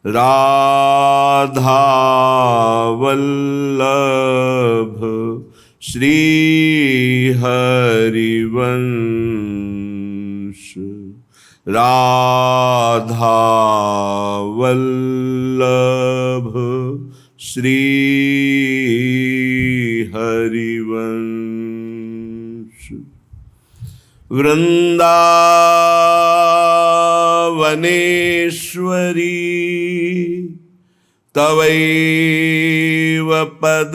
राधा वल्लभ श्री हरिवंश। राधा वल्लभ श्री हरिवंश। वृंदावनेश्वरी तवैव पदारविन्दम्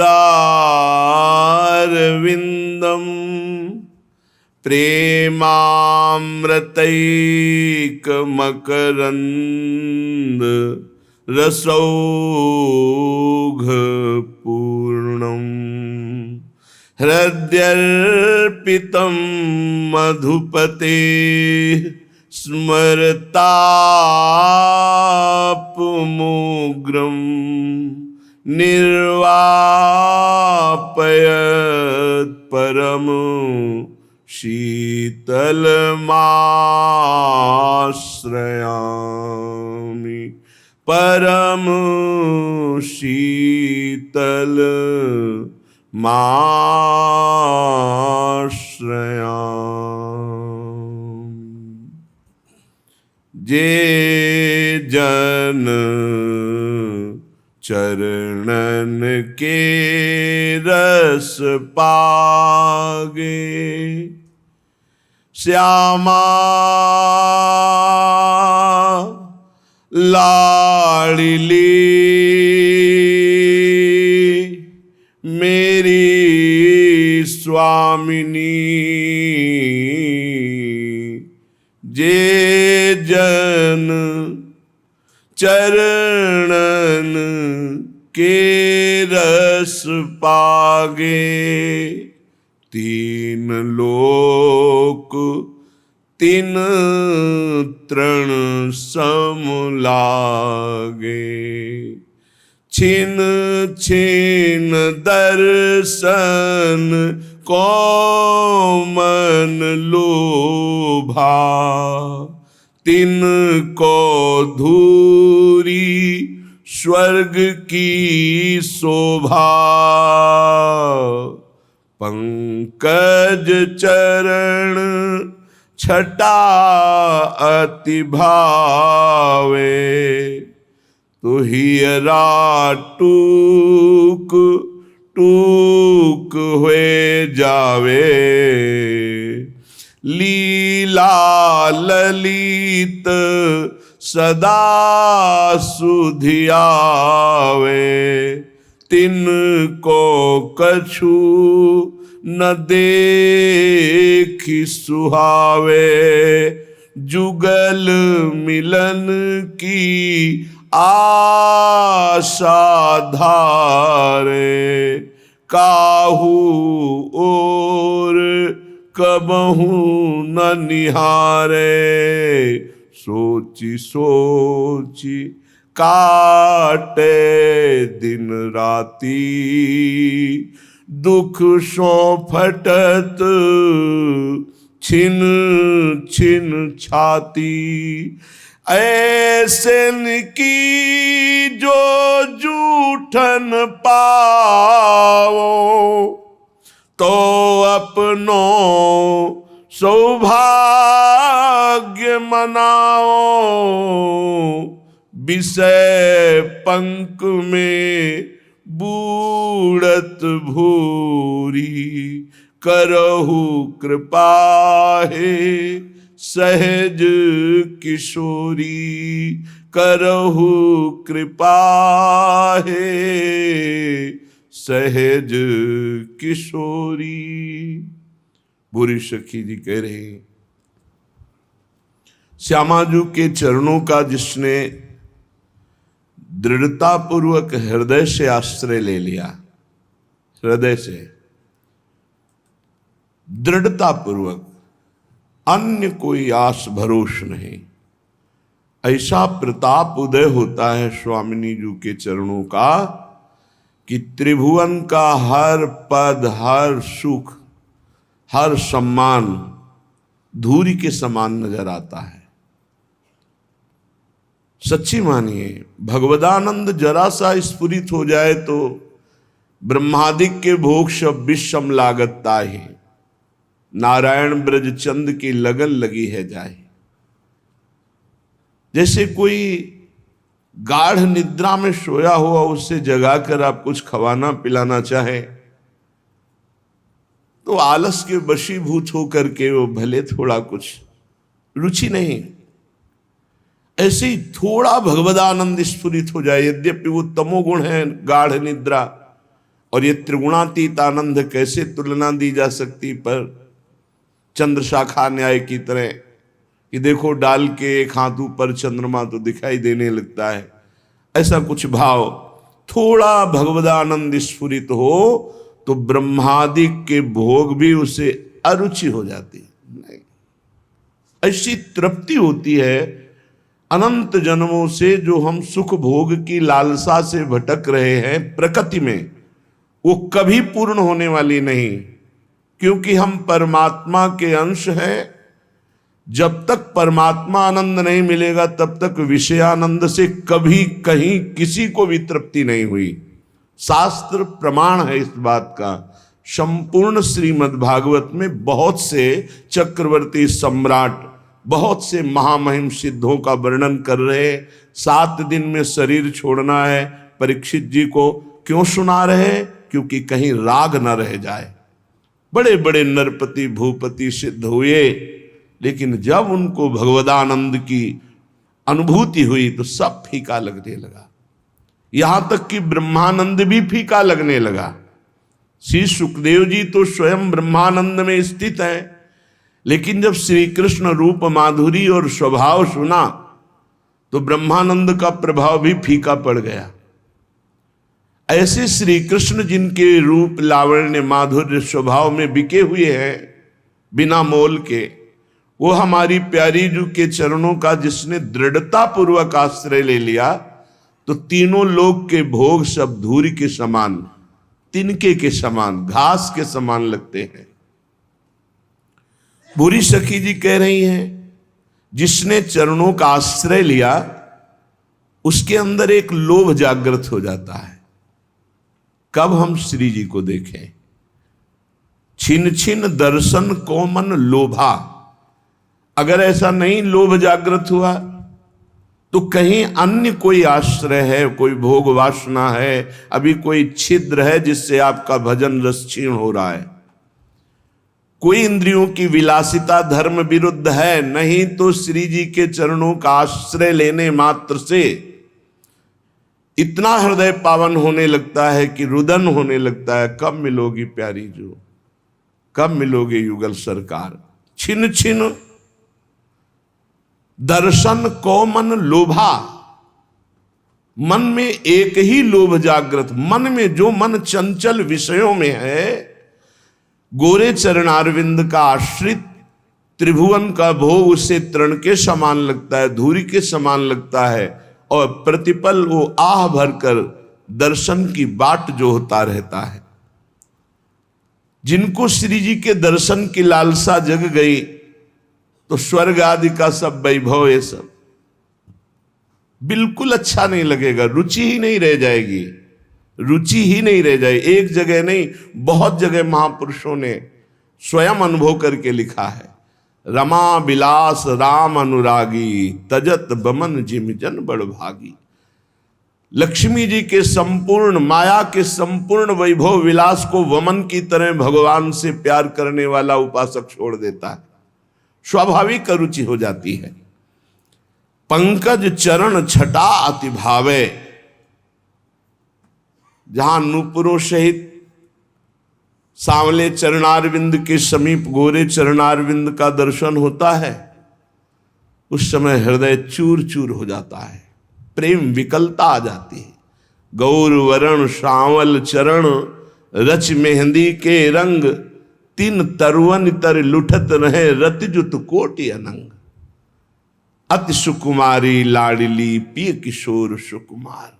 प्रेमामृतैकमकरन्द रसौघपूर्णम्। हृद्यर्पितं मधुपते स्मरतापमुग्रं निर्वापयत् परम शीतलमाश्रयामि। परम शीतलमाश्रयामि। जे जन चरणन के रस पागे श्यामा लाडली मेरी स्वामिनी। जे जन चरणन के रस पागे तीन लोक तीन तृण सम लागे। छिन छिन दर्शन को मन लोभा तिन को धूरी स्वर्ग की शोभा। पंकज चरण छटा अति भावे तुहियरा टूक टूक हुए जावे। लीला ललित सदा सुधियावे तिनको कछु न देखी सुहावे। जुगल मिलन की आशा धारे काहू और कबहू न निहारे। सोची सोची काटे दिन राती दुख सो फटत छिन छिन छाती। ऐसन की जो जूठन पाओ तो अपनो सौभाग्य मनाओ। विषय पंख में बूढ़त भूरी करहु कृपा है सहज किशोरी। करहु कृपा है सहज किशोरी। बुरी सखी जी कह रहे श्यामाजू के चरणों का जिसने दृढ़ता पूर्वक हृदय से आश्रय ले लिया, हृदय से दृढ़ता पूर्वक, अन्य कोई आस भरोस नहीं, ऐसा प्रताप उदय होता है स्वामिनी जी के चरणों का कि त्रिभुवन का हर पद, हर सुख, हर सम्मान धूरी के समान नजर आता है। सच्ची मानिए, भगवदानंद जरा सा स्फुरित हो जाए तो ब्रह्मादिक के भोग सब विषम लागत ताहि, नारायण ब्रज चंद की लगन लगी है जाए। जैसे कोई गाढ़ निद्रा में सोया हुआ उससे जगाकर आप कुछ खवाना पिलाना चाहे तो आलस के वशीभूत होकर के वो भले थोड़ा कुछ रुचि नहीं, ऐसे ही थोड़ा भगवदानंद स्फुरित हो जाए, यद्यपि वो तमोगुण है गाढ़ निद्रा, और ये त्रिगुणातीत आनंद कैसे तुलना दी जा सकती, पर चंद्र शाखा न्याय की तरह कि देखो डाल के एक हाथ ऊपर चंद्रमा तो दिखाई देने लगता है, ऐसा कुछ भाव थोड़ा भगवदानंद स्फुरित हो तो ब्रह्मादिक के भोग भी उसे अरुचि हो जाती नहीं, ऐसी तृप्ति होती है अनंत जन्मों से जो हम सुख भोग की लालसा से भटक रहे हैं प्रकृति में, वो कभी पूर्ण होने वाली नहीं, क्योंकि हम परमात्मा के अंश हैं। जब तक परमात्मा आनंद नहीं मिलेगा तब तक विषयानंद से कभी कहीं किसी को भी तृप्ति नहीं हुई। शास्त्र प्रमाण है इस बात का। संपूर्ण श्रीमद् भागवत में बहुत से चक्रवर्ती सम्राट, बहुत से महामहिम सिद्धों का वर्णन कर रहे। 7 दिन में शरीर छोड़ना है परीक्षित जी को, क्यों सुना रहे? क्योंकि कहीं राग न रह जाए। बड़े बड़े नरपति भूपति सिद्ध हुए, लेकिन जब उनको भगवदानंद की अनुभूति हुई तो सब फीका लगने लगा, यहां तक कि ब्रह्मानंद भी फीका लगने लगा। श्री सुखदेव जी तो स्वयं ब्रह्मानंद में स्थित हैं, लेकिन जब श्री कृष्ण रूप माधुरी और स्वभाव सुना तो ब्रह्मानंद का प्रभाव भी फीका पड़ गया। ऐसे श्री कृष्ण जिनके रूप लावण्य माधुर्य स्वभाव में बिके हुए हैं बिना मोल के, वो हमारी प्यारी जू के चरणों का जिसने दृढ़ता पूर्वक आश्रय ले लिया तो तीनों लोक के भोग सब धूरी के समान, तिनके के समान, घास के समान लगते हैं। बुरी सखी जी कह रही हैं, जिसने चरणों का आश्रय लिया उसके अंदर एक लोभ जागृत हो जाता है। कब हम श्री जी को देखें? छिन छिन दर्शन को मन लोभा। अगर ऐसा नहीं लोभ जागृत हुआ तो कहीं अन्य कोई आश्रय है, कोई भोग वासना है, अभी कोई छिद्र है जिससे आपका भजन रस क्षीण हो रहा है। कोई इंद्रियों की विलासिता धर्म विरुद्ध है, नहीं तो श्री जी के चरणों का आश्रय लेने मात्र से इतना हृदय पावन होने लगता है कि रुदन होने लगता है। कब मिलोगी प्यारी जो, कब मिलोगे युगल सरकार? छिन छिन दर्शन को मन लोभा। मन में एक ही लोभ जागृत, मन में जो मन चंचल विषयों में है, गोरे चरणारविंद का आश्रित त्रिभुवन का भोग उसे तृण के समान लगता है, धूरी के समान लगता है, और प्रतिपल वो आह भरकर दर्शन की बाट जो होता रहता है। जिनको श्री जी के दर्शन की लालसा जग गई तो स्वर्ग आदि का सब वैभव, ये सब बिल्कुल अच्छा नहीं लगेगा, रुचि ही नहीं रह जाएगी, रुचि ही नहीं रह जाए। एक जगह नहीं, बहुत जगह महापुरुषों ने स्वयं अनुभव करके लिखा है। रमा विलास राम अनुरागी, तजत बमन जिम जन बड़ भागी। लक्ष्मी जी के संपूर्ण माया के संपूर्ण वैभव विलास को वमन की तरह भगवान से प्यार करने वाला उपासक छोड़ देता है, स्वाभाविक रुचि हो जाती है। पंकज चरण छटा अति भावे। जहां नूपुरों सहित सांवले चरणारविंद के समीप गोरे चरणारविंद का दर्शन होता है, उस समय हृदय चूर चूर हो जाता है, प्रेम विकलता आ जाती है। गौर वरण सांवल चरण, रच मेहंदी के रंग, तीन तरुवन तर लुठत रहे रतिजुत कोटि अनंग। अति सुकुमारी लाडली पिय किशोर सुकुमार।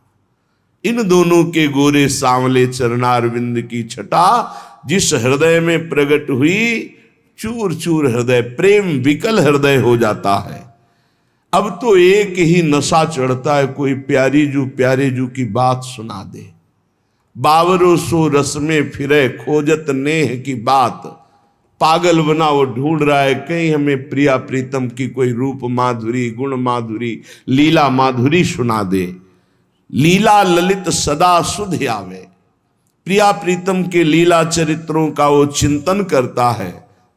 इन दोनों के गोरे सांवले चरणारविंद की छटा जिस हृदय में प्रकट हुई, चूर चूर हृदय, प्रेम विकल हृदय हो जाता है। अब तो एक ही नशा चढ़ता है, कोई प्यारे जू की बात सुना दे। बावरो सो रस में फिरे खोजत नेह की बात। पागल बना वो ढूंढ रहा है कहीं हमें प्रिया प्रीतम की कोई रूप माधुरी, गुण माधुरी, लीला माधुरी सुना दे। लीला ललित सदा सुध आवे। प्रिया प्रीतम के लीला चरित्रों का वो चिंतन करता है।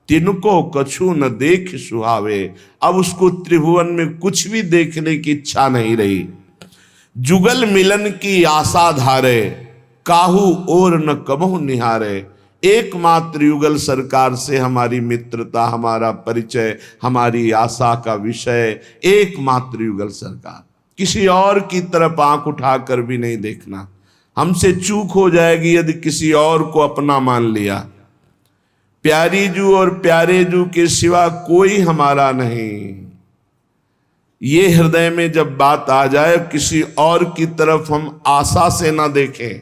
तिनको कछु न देख सुहावे। अब उसको त्रिभुवन में कुछ भी देखने की इच्छा नहीं रही। जुगल मिलन की आशा धारे, काहू और न कबहु निहारे। एकमात्र युगल सरकार से हमारी मित्रता, हमारा परिचय, हमारी आशा का विषय एकमात्र युगल सरकार। किसी और की तरफ आंख उठाकर भी नहीं देखना। हमसे चूक हो जाएगी यदि किसी और को अपना मान लिया। प्यारी जू और प्यारे जू के सिवा कोई हमारा नहीं। ये हृदय में जब बात आ जाए, किसी और की तरफ हम आशा से ना देखें।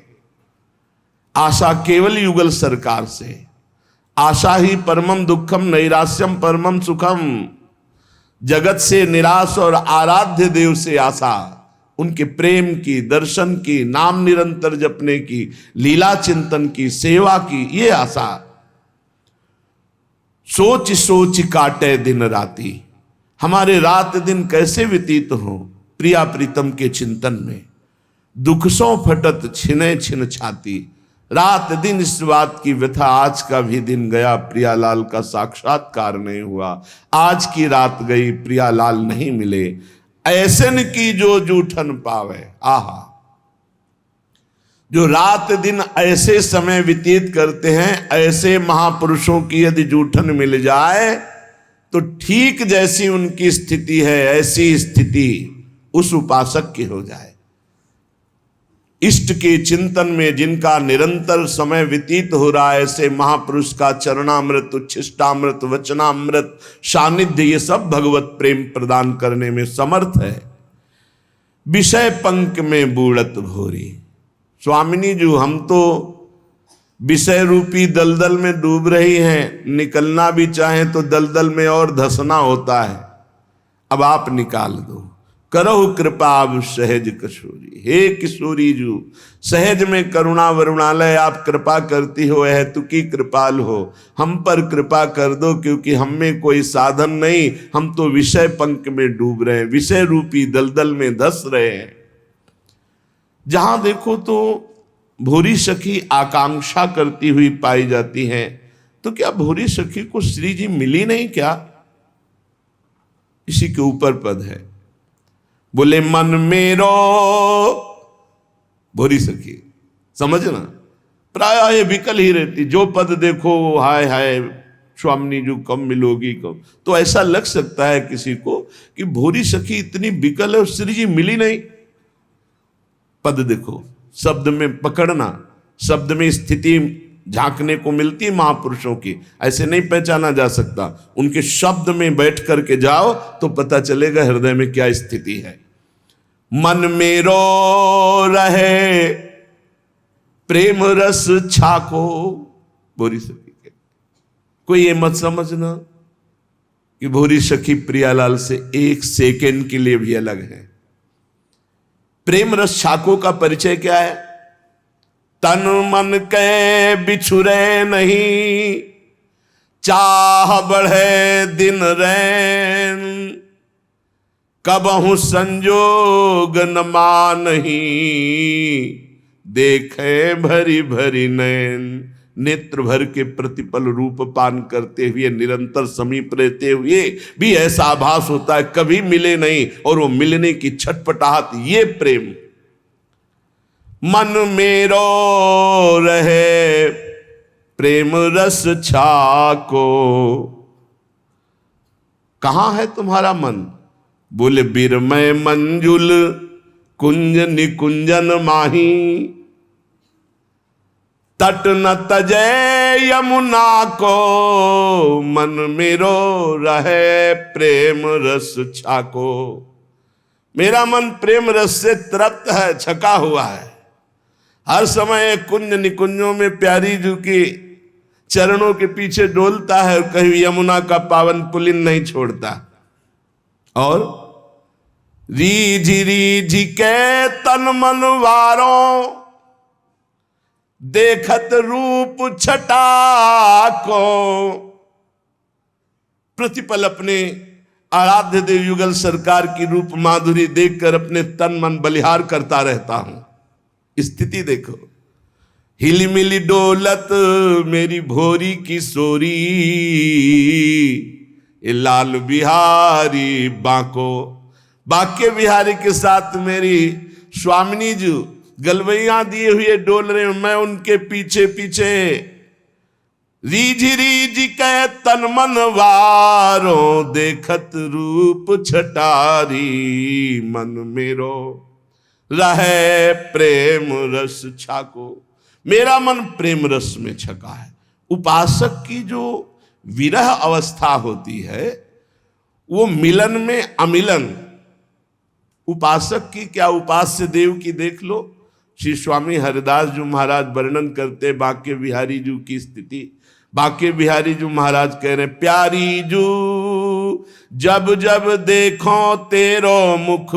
आशा केवल युगल सरकार से। आशा ही परमम दुखम नैराश्यम परमम सुखम। जगत से निराश और आराध्य देव से आशा, उनके प्रेम की, दर्शन की, नाम निरंतर जपने की, लीला चिंतन की, सेवा की, ये आशा। सोच सोच काटे दिन राती। हमारे रात दिन कैसे व्यतीत हो प्रिया प्रीतम के चिंतन में। दुख सो फटत छिने छिन छाती। रात दिन इस बात की व्यथा, आज का भी दिन गया, प्रियालाल का साक्षात्कार नहीं हुआ। आज की रात गई, प्रियालाल नहीं मिले। ऐसन की जो जूठन पावे। आहा, जो रात दिन ऐसे समय व्यतीत करते हैं, ऐसे महापुरुषों की यदि जूठन मिल जाए तो ठीक जैसी उनकी स्थिति है, ऐसी स्थिति उस उपासक की हो जाए। इष्ट के चिंतन में जिनका निरंतर समय व्यतीत हो रहा है, ऐसे महापुरुष का चरणामृत, उच्छिष्टामृत, वचनामृत, सानिध्य, ये सब भगवत प्रेम प्रदान करने में समर्थ है। विषय पंख में बूढ़त भोरी। स्वामिनी जी, हम तो विषय रूपी दलदल में डूब रही हैं, निकलना भी चाहें तो दलदल में और धंसना होता है। अब आप निकाल दो, करो कृपा अब सहज किशोरी। हे किशोरी जू, सहज में करुणा वरुणालय आप कृपा करती हो, हेतुकी कृपाल हो। हम पर कृपा कर दो, क्योंकि हम में कोई साधन नहीं, हम तो विषय पंख में डूब रहे हैं, विषय रूपी दलदल में धंस रहे हैं। जहां देखो तो भूरी सखी आकांक्षा करती हुई पाई जाती हैं। तो क्या भूरी सखी को श्री जी मिली नहीं क्या? इसी के ऊपर पद है, बोले मन मेरो। भूरी सखी समझना, प्राय ये विकल ही रहती। जो पद देखो हाय हाय स्वामिनी जो कब मिलोगी कब, तो ऐसा लग सकता है किसी को कि भूरी सखी इतनी विकल है, श्री जी मिली नहीं। पद देखो, शब्द में पकड़ना, शब्द में स्थिति झांकने को मिलती है महापुरुषों की, ऐसे नहीं पहचाना जा सकता। उनके शब्द में बैठ करके जाओ तो पता चलेगा हृदय में क्या स्थिति है। मन मेरो रहे प्रेम रस छाको। भूरी सखी के कोई ये मत समझना कि भूरी सखी प्रियालाल से एक सेकेंड के लिए भी अलग है। प्रेम रस छाको का परिचय क्या है? तन मन के बिछुरे नहीं, चाह बढ़े दिन रैन। कबहु संजोग न मानही, देखे भरी भरी नैन। नेत्र भर के प्रतिपल रूप पान करते हुए, निरंतर समीप रहते हुए भी ऐसा आभास होता है कभी मिले नहीं, और वो मिलने की छटपटाहट, ये प्रेम। मन मेरो रहे प्रेम रस छाको। कहां है तुम्हारा मन? बोले बिरमय मंजुल कुंज निकुंजन माही। तट न तजय यमुना को, मन मेरो रहे प्रेम रस छाको। मेरा मन प्रेम रस से तृप्त है, छका हुआ है। हर समय कुंज निकुंजों में प्यारी जू की चरणों के पीछे डोलता है, कहीं यमुना का पावन पुलिन नहीं छोड़ता। और रीझ रीझ के तन मन वारों, देखत रूप छटा को। प्रतिपल अपने आराध्य देव युगल सरकार की रूप माधुरी देखकर अपने तन मन बलिहार करता रहता हूं। स्थिति देखो, हिली मिली डोलत मेरी भोरी की सोरी, ये लाल बिहारी बांको। बांके बिहारी के साथ मेरी स्वामिनी जी गलवैया दिए हुए डोल रहे, मैं उनके पीछे पीछे। रीझ रीझ के तन मन वारों, देखत रूप छटारी, मन मेरो रहे प्रेम रस छाको। मेरा मन प्रेम रस में छका है। उपासक की जो विरह अवस्था होती है वो मिलन में अमिलन। उपासक की क्या, उपास्य देव की देख लो। श्री स्वामी हरिदास जी महाराज वर्णन करते बांके बिहारी जी की स्थिति। बांके बिहारी जी महाराज कह रहे, प्यारी जू जब जब देखो तेरो मुख,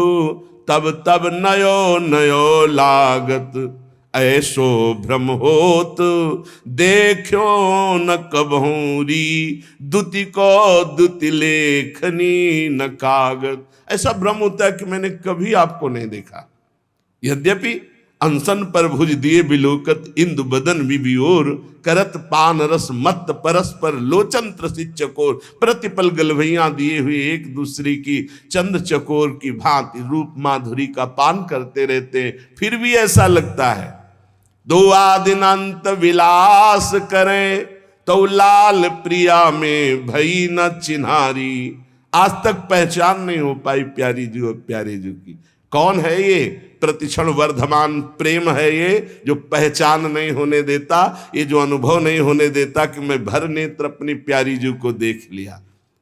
तब तब नयो नयो लागत। ऐसो भ्रम होत देखो न कबहूरी, दुति को दुति लेखनी न कागत। ऐसा भ्रम होता है कि मैंने कभी आपको नहीं देखा। यद्यपि अनसन पर भुज दिए बिलोकत, इंदु बदन विबियोर, करत पान रस मत परस्पर लोचन त्रसित चकोर। प्रतिपल गलवैया दिए हुए एक दूसरे की चंद चकोर की भांति रूप माधुरी का पान करते रहते, फिर भी ऐसा लगता है दो आदिनांत विलास करें, तो लाल प्रिया में भई न चिन्हारी। आज तक पहचान नहीं हो पाई प्यारी जी और प्यारे जी की। कौन है ये? प्रतिक्षण वर्धमान प्रेम है ये, जो पहचान नहीं होने देता, ये जो अनुभव नहीं होने देता कि मैं भर नेत्र अपनी प्यारी जी को देख लिया।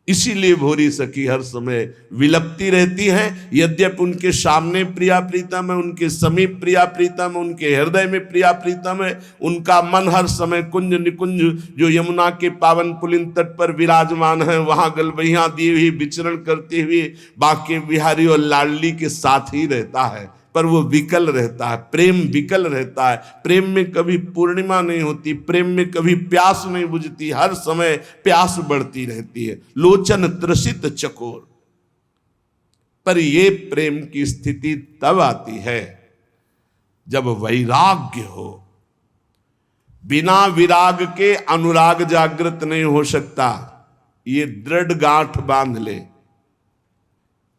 इसीलिए भोरी सखी हर समय विलपती रहती है। यद्यपि उनके सामने प्रिया प्रीतम है, उनके समीप प्रिया प्रीतम है, उनके हृदय में प्रिया प्रीतम है, उनका मन हर समय कुंज निकुंज जो यमुना के पावन पुलिन तट पर विराजमान है, वहां गलवैया दिए हुए विचरण करते हुए बांके बिहारी और लाडली के साथ ही रहता है। पर वो विकल रहता है, प्रेम विकल रहता है। प्रेम में कभी पूर्णिमा नहीं होती, प्रेम में कभी प्यास नहीं बुझती, हर समय प्यास बढ़ती रहती है। लोचन त्रसित चकोर। पर ये प्रेम की स्थिति तब आती है जब वैराग्य हो। बिना विराग के अनुराग जागृत नहीं हो सकता। ये दृढ़ गांठ बांध ले।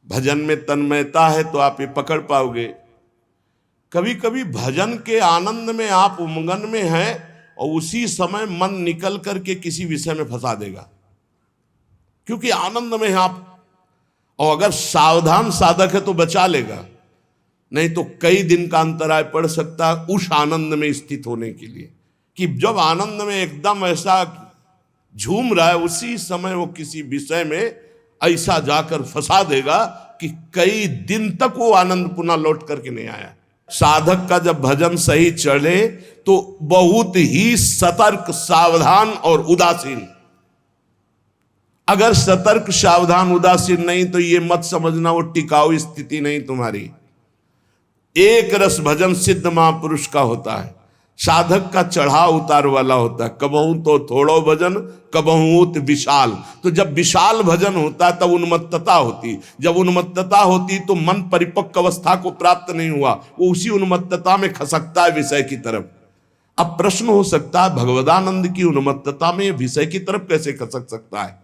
भजन में तन्मयता है तो आप ये पकड़ पाओगे। कभी कभी भजन के आनंद में आप उमंगन में हैं और उसी समय मन निकल करके किसी विषय में फंसा देगा, क्योंकि आनंद में आप। और अगर सावधान साधक है तो बचा लेगा, नहीं तो कई दिन का अंतराय पड़ सकता है उस आनंद में स्थित होने के लिए। कि जब आनंद में एकदम ऐसा झूम रहा है, उसी समय वो किसी विषय में ऐसा जाकर फंसा देगा कि कई दिन तक वो आनंद पुनः लौट करके नहीं आया। साधक का जब भजन सही चले तो बहुत ही सतर्क, सावधान और उदासीन। अगर सतर्क, सावधान, उदासीन नहीं तो ये मत समझना वो टिकाऊ स्थिति नहीं तुम्हारी। एक रस भजन सिद्ध महापुरुष का होता है, साधक का चढ़ाव उतार वाला होता है। कबहू तो थोड़ो भजन, कबहू तो विशाल। तो जब विशाल भजन होता है तब उन्मत्तता होती। जब उन्मत्तता होती तो मन परिपक्व अवस्था को प्राप्त नहीं हुआ, वो उसी उन्मत्तता में खसकता है विषय की तरफ। अब प्रश्न हो सकता है भगवदानंद की उन्मत्तता में विषय की तरफ कैसे खसक सकता है?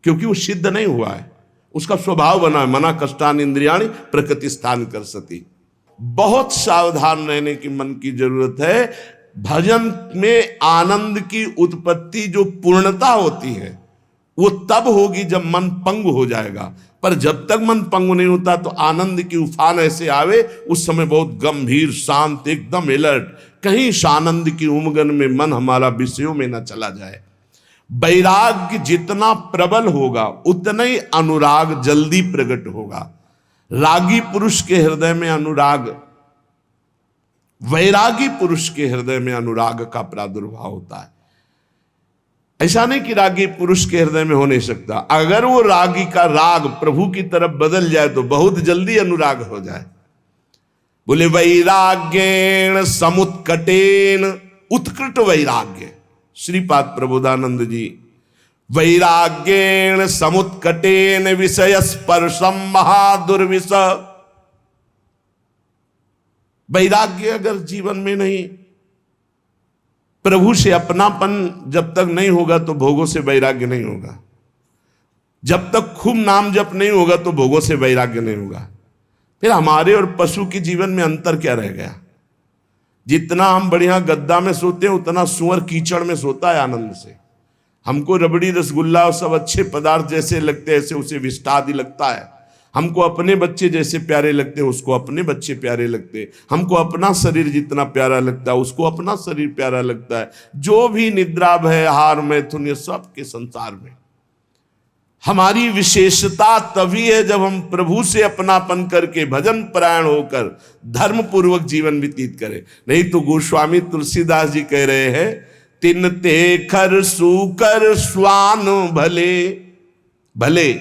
क्योंकि वो सिद्ध नहीं हुआ है, उसका स्वभाव बना है। मना कष्टान इंद्रियाणि प्रकृति स्थान कर सती। बहुत सावधान रहने की मन की जरूरत है। भजन में आनंद की उत्पत्ति जो पूर्णता होती है वो तब होगी जब मन पंग हो जाएगा। पर जब तक मन पंग नहीं होता तो आनंद की उफान ऐसे आवे, उस समय बहुत गंभीर, शांत, एकदम अलर्ट, कहीं आनंद की उमगन में मन हमारा विषयों में न चला जाए। वैराग्य जितना प्रबल होगा उतना ही अनुराग जल्दी प्रकट होगा। रागी पुरुष के हृदय में अनुराग, वैरागी पुरुष के हृदय में अनुराग का प्रादुर्भाव होता है। ऐसा नहीं कि रागी पुरुष के हृदय में हो नहीं सकता, अगर वो रागी का राग प्रभु की तरफ बदल जाए तो बहुत जल्दी अनुराग हो जाए। बोले वैराग्येण समुत्कटेन, उत्कृट वैराग्य, श्रीपाद प्रबोधानंद जी, वैराग्येण समुत्कटेन विषय स्पर्शम महादुर्विष। वैराग्य अगर जीवन में नहीं, प्रभु से अपनापन जब तक नहीं होगा तो भोगों से वैराग्य नहीं होगा। जब तक खूब नाम जप नहीं होगा तो भोगों से वैराग्य नहीं होगा। फिर हमारे और पशु के जीवन में अंतर क्या रह गया? जितना हम बढ़िया गद्दा में सोते हैं उतना सुअर कीचड़ में सोता है आनंद से। हमको रबड़ी रसगुल्ला और सब अच्छे पदार्थ जैसे लगते हैं ऐसे उसे विष्टा आदि लगता है। हमको अपने बच्चे जैसे प्यारे लगते हैं उसको अपने बच्चे प्यारे लगते हैं। हमको अपना शरीर जितना प्यारा लगता है उसको अपना शरीर प्यारा लगता है। जो भी निद्रा भय हार मैथुन ये सब के संसार में हमारी विशेषता तभी है जब हम प्रभु से अपनापन करके भजन परायण होकर धर्म पूर्वक जीवन व्यतीत करें। नहीं तो गोस्वामी तुलसीदास जी कह रहे हैं, तिन ते खर सूकर स्वान भले भले,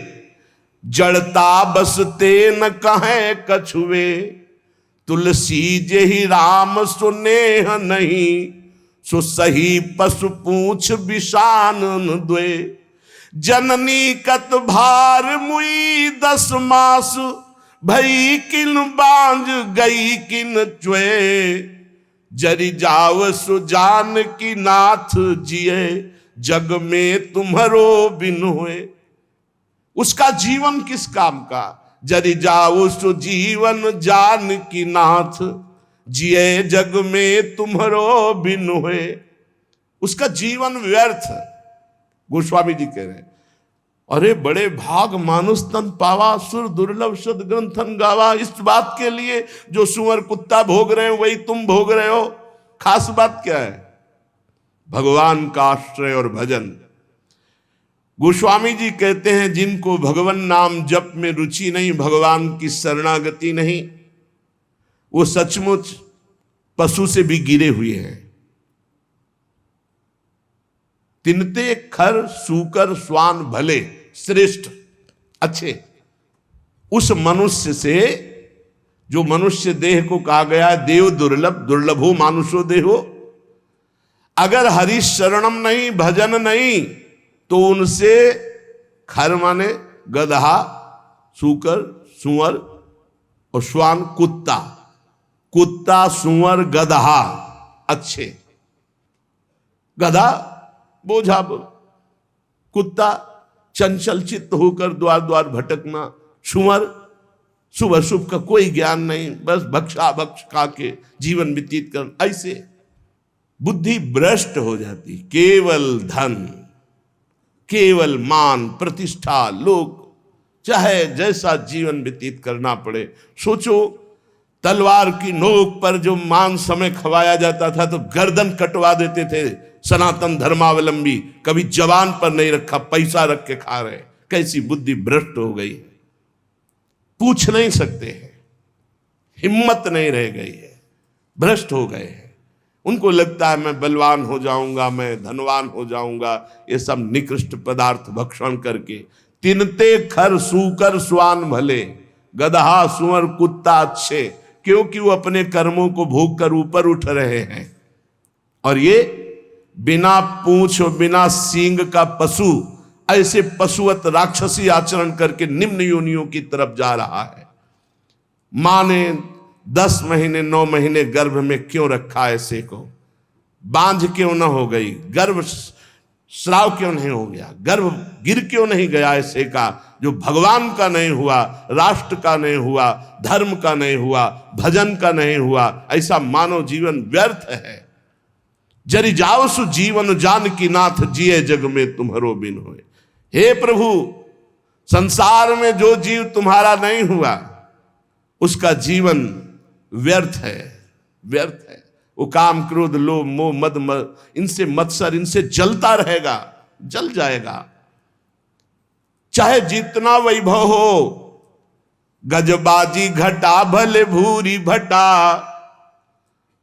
जड़ता बसते न कहे कछुए, तुलसी जेहि राम सुनेह नहीं, सो सही पशु पूछ विषान द्वे, जननी कत भार मुई 10 मास, भई किन बांझ गई किन चुए, जरि जाव सुजान की नाथ जिए, जग में तुम्हारो बिन हुए। उसका जीवन किस काम का? जरि जाओ सो जीवन जान की नाथ, जिए जग में तुम्हारो बिन हुए। उसका जीवन व्यर्थ। गोस्वामी जी कह रहे हैं, अरे बड़े भाग मानुष तन पावा, सुर दुर्लभ सद ग्रंथन गावा। इस बात के लिए जो सुअर कुत्ता भोग रहे हो वही तुम भोग रहे हो। खास बात क्या है? भगवान का आश्रय और भजन। गोस्वामी जी कहते हैं, जिनको भगवान नाम जप में रुचि नहीं, भगवान की शरणागति नहीं, वो सचमुच पशु से भी गिरे हुए हैं। तिनते खर सूकर स्वान भले, श्रेष्ठ अच्छे, उस मनुष्य से जो मनुष्य देह को कहा गया है देव दुर्लभ, दुर्लभो मानुषो देहो। अगर हरि शरणम नहीं, भजन नहीं, तो उनसे खर माने गदहा, सूकर सुअर और श्वान कुत्ता, कुत्ता सुअर गदहा अच्छे। गधा बोझा, कुत्ता चंचल चित्त होकर द्वार द्वार भटकना, सुअर शुभ अशुभ का कोई ज्ञान नहीं, बस भक्षा भक्ष खा के जीवन व्यतीत कर। ऐसे बुद्धि भ्रष्ट हो जाती। केवल धन, केवल मान प्रतिष्ठा, लोग चाहे जैसा जीवन व्यतीत करना पड़े। सोचो, तलवार की नोक पर जो मान समय खवाया जाता था तो गर्दन कटवा देते थे सनातन धर्मावलंबी। कभी जवान पर नहीं रखा, पैसा रख के खा रहे। कैसी बुद्धि भ्रष्ट हो गई है, पूछ नहीं सकते हैं, हिम्मत नहीं रह गई है, भ्रष्ट हो गए हैं। उनको लगता है मैं बलवान हो जाऊंगा, मैं धनवान हो जाऊंगा, ये सब निकृष्ट पदार्थ भक्षण करके। तिनते खर सूकर स्वान भले, गदहा सुअर कुत्ता अच्छे, क्योंकि वो अपने कर्मों को भोग कर ऊपर उठ रहे हैं। और ये बिना पूंछ और बिना सींग का पशु ऐसे पशुवत राक्षसी आचरण करके निम्न योनियों की तरफ जा रहा है। मां ने 10 महीने 9 महीने गर्भ में क्यों रखा ऐसे को? बांझ क्यों ना हो गई? गर्भ श्राव क्यों नहीं हो गया? गर्भ गिर क्यों नहीं गया ऐसे का जो भगवान का नहीं हुआ, राष्ट्र का नहीं हुआ, धर्म का नहीं हुआ, भजन का नहीं हुआ? ऐसा मानव जीवन व्यर्थ है। जरि जाओ सु जीवन जान की नाथ, जिए जग में तुम्हारो बिन होए। हे प्रभु, संसार में जो जीव तुम्हारा नहीं हुआ उसका जीवन व्यर्थ है, व्यर्थ है। वो काम क्रोध लोभ मोह मद इनसे मत्सर, इनसे जलता रहेगा, जल जाएगा। चाहे जितना वैभव हो, गजबाजी घटा भले भूरी भटा,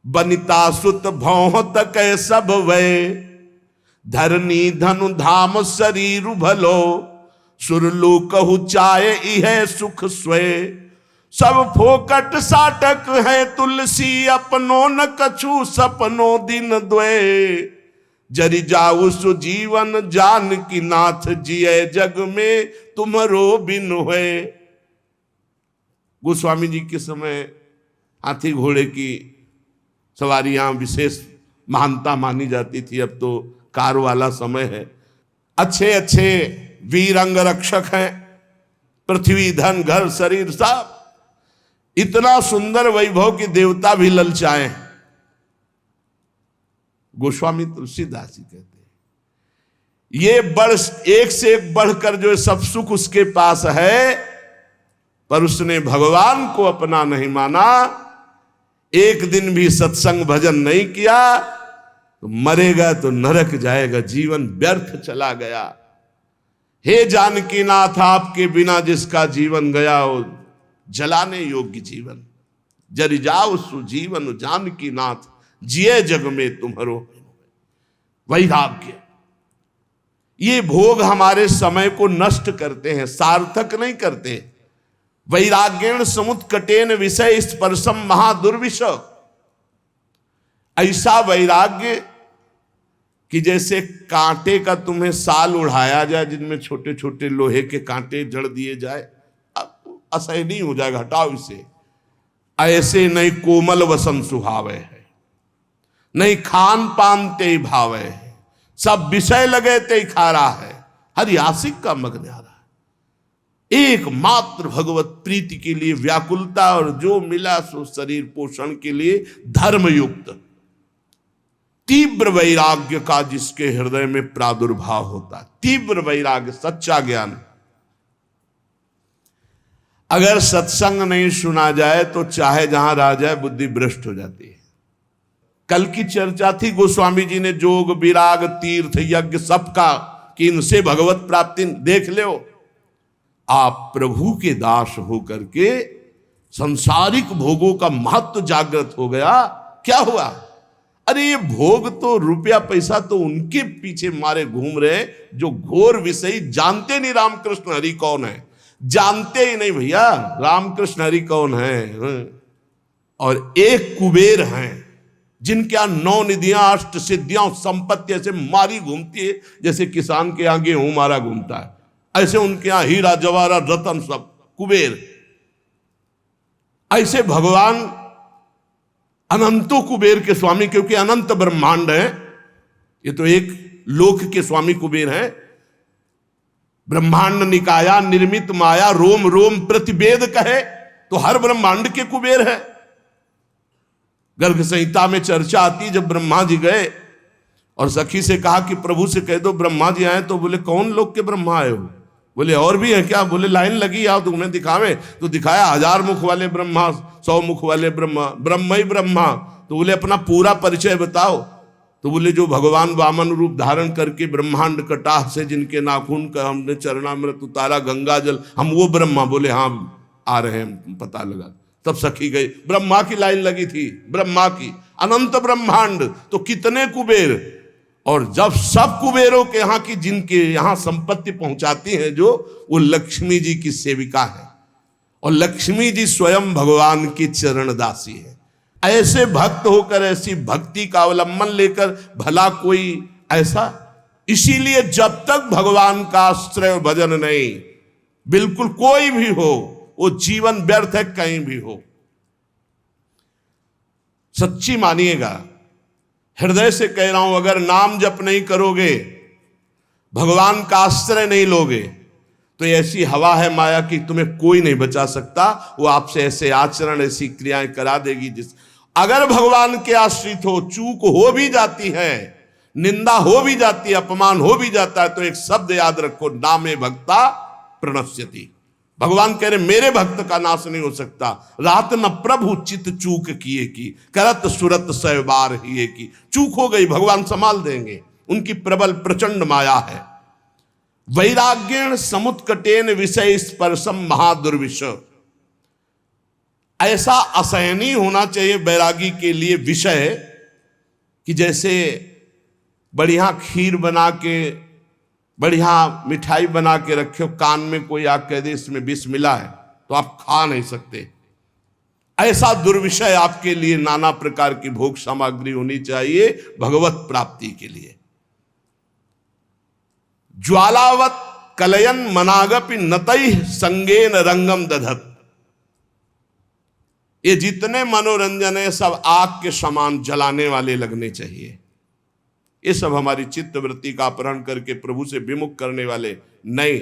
बनिता सुत भौह तक सब वै, धरनी धनु धाम शरीर भलो, सुरलोकहु चाहे इह सुख स्वय। सब फोकट साटक है तुलसी, अपनो न कछु सपनो दिन द्वय। जरि जाऊ सुजीवन जानकी नाथ, जिये जग में तुम्हारो बिन होए। गोस्वामी जी के समय हाथी घोड़े की सवारियां विशेष महानता मानी जाती थी। अब तो कार वाला समय है। अच्छे अच्छे वीर अंग रक्षक हैं, पृथ्वी धन घर शरीर सब इतना सुंदर वैभव कि देवता भी ललचाए। गोस्वामी तुलसीदास जी कहते हैं ये बढ़ एक से एक बढ़कर जो सब सुख उसके पास है, पर उसने भगवान को अपना नहीं माना, एक दिन भी सत्संग भजन नहीं किया, तो मरेगा तो नरक जाएगा, जीवन व्यर्थ चला गया। हे जानकी नाथ, आपके बिना जिसका जीवन गया वो जलाने योग्य जीवन। जरि जाओ सुजीवन जानकी नाथ, जिये जग में तुम्हारो वैराग्य। ये भोग हमारे समय को नष्ट करते हैं, सार्थक नहीं करते। वैराग्येण समुत्कटेन विषय स्पर्शम महादुर्विष। ऐसा वैराग्य कि जैसे कांटे का तुम्हें साल उड़ाया जाए, जिनमें छोटे छोटे लोहे के कांटे जड़ दिए जाए, असह्य नहीं हो जाएगा, हटाओ इसे। ऐसे नहीं कोमल वसन सुहावे है, नहीं खान पान ते भावे है, सब विषय लगे ते खा रहा है, हरि आशिक का मग्न आ रहा है। एकमात्र भगवत प्रीति के लिए व्याकुलता, और जो मिला सो शरीर पोषण के लिए धर्मयुक्त तीव्र वैराग्य का जिसके हृदय में प्रादुर्भाव होता है। तीव्र वैराग्य, सच्चा ज्ञान। अगर सत्संग नहीं सुना जाए तो चाहे जहां रह जाए बुद्धि भ्रष्ट हो जाती है। कल की चर्चा थी, गोस्वामी जी ने जोग विराग तीर्थ यज्ञ सबका कि इनसे भगवत प्राप्ति देख लो। आप प्रभु के दास होकर के संसारिक भोगों का महत्व जागृत हो गया। क्या हुआ? अरे ये भोग तो, रुपया पैसा तो उनके पीछे मारे घूम रहे जो घोर विषयी, जानते नहीं रामकृष्ण हरि कौन है, जानते ही नहीं भैया रामकृष्ण हरि कौन है। और एक कुबेर हैं जिनके यहां 9 निधियां 8 सिद्धियां संपत्ति ऐसे मारी घूमती है, जैसे किसान के यहां गेहूं मारा घूमता है, ऐसे उनके यहां हीरा जवाहरात रतन सब कुबेर। ऐसे भगवान अनंतो कुबेर के स्वामी, क्योंकि अनंत ब्रह्मांड है, ये तो एक लोक के स्वामी कुबेर हैं। ब्रह्मांड निकाया निर्मित माया, रोम रोम प्रतिवेद कहे, तो हर ब्रह्मांड के कुबेर है। गर्ग संहिता में चर्चा आती, जब ब्रह्मा जी गए और सखी से कहा कि प्रभु से कह दो ब्रह्मा जी आए, तो बोले कौन लोग के ब्रह्मा आए हो? बोले और भी है क्या? बोले लाइन लगी, आओ तुम्हें दिखावे। तो दिखाया 1000 मुख वाले ब्रह्मा, 100 मुख वाले ब्रह्मा, ब्रह्म ही ब्रह्मा। तो बोले अपना पूरा परिचय बताओ। तो बोले जो भगवान वामन रूप धारण करके ब्रह्मांड कटाह से जिनके नाखून का हमने चरणामृत उतारा गंगा जल, हम वो ब्रह्मा। बोले हाँ आ रहे हैं, पता लगा। तब सखी गई, ब्रह्मा की लाइन लगी थी, ब्रह्मा की। अनंत ब्रह्मांड तो कितने कुबेर। और जब सब कुबेरों के यहाँ की, जिनके यहाँ संपत्ति पहुंचाती है जो, वो लक्ष्मी जी की सेविका है, और लक्ष्मी जी स्वयं भगवान की चरण दासी है। ऐसे भक्त होकर, ऐसी भक्ति का अवलंबन लेकर भला कोई ऐसा। इसीलिए जब तक भगवान का आश्रय भजन नहीं, बिल्कुल कोई भी हो, वो जीवन व्यर्थ है, कहीं भी हो। सच्ची मानिएगा, हृदय से कह रहा हूं, अगर नाम जप नहीं करोगे, भगवान का आश्रय नहीं लोगे, तो ऐसी हवा है माया की तुम्हें कोई नहीं बचा सकता। वो आपसे ऐसे आचरण, ऐसी क्रियाएं करा देगी जिस, अगर भगवान के आश्रित हो, चूक हो भी जाती है, निंदा हो भी जाती है, अपमान हो भी जाता है, तो एक शब्द याद रखो, नामे भक्ता प्रणश्यति। भगवान कह रहे मेरे भक्त का नाश नहीं हो सकता। रात न प्रभु चित चूक किए की, करत सुरत सै बार हिए की। चूक हो गई, भगवान संभाल देंगे, उनकी प्रबल प्रचंड माया है। वैराग्येण समुत्कटेन विषय स्पर्शम महादुर्विष। ऐसा असहनीय होना चाहिए वैरागी के लिए विषय, कि जैसे बढ़िया खीर बना के, बढ़िया मिठाई बना के रखे, कान में कोई आग कह दे इसमें विष मिला है तो आप खा नहीं सकते। ऐसा दुर्विषय आपके लिए नाना प्रकार की भोग सामग्री होनी चाहिए भगवत प्राप्ति के लिए। ज्वालावत कलयन मनागपि नतई संगेन रंगम दधत। ये जितने मनोरंजन है सब आग के समान जलाने वाले लगने चाहिए। ये सब हमारी चित्त वृत्ति का अपहरण करके प्रभु से विमुख करने वाले नहीं।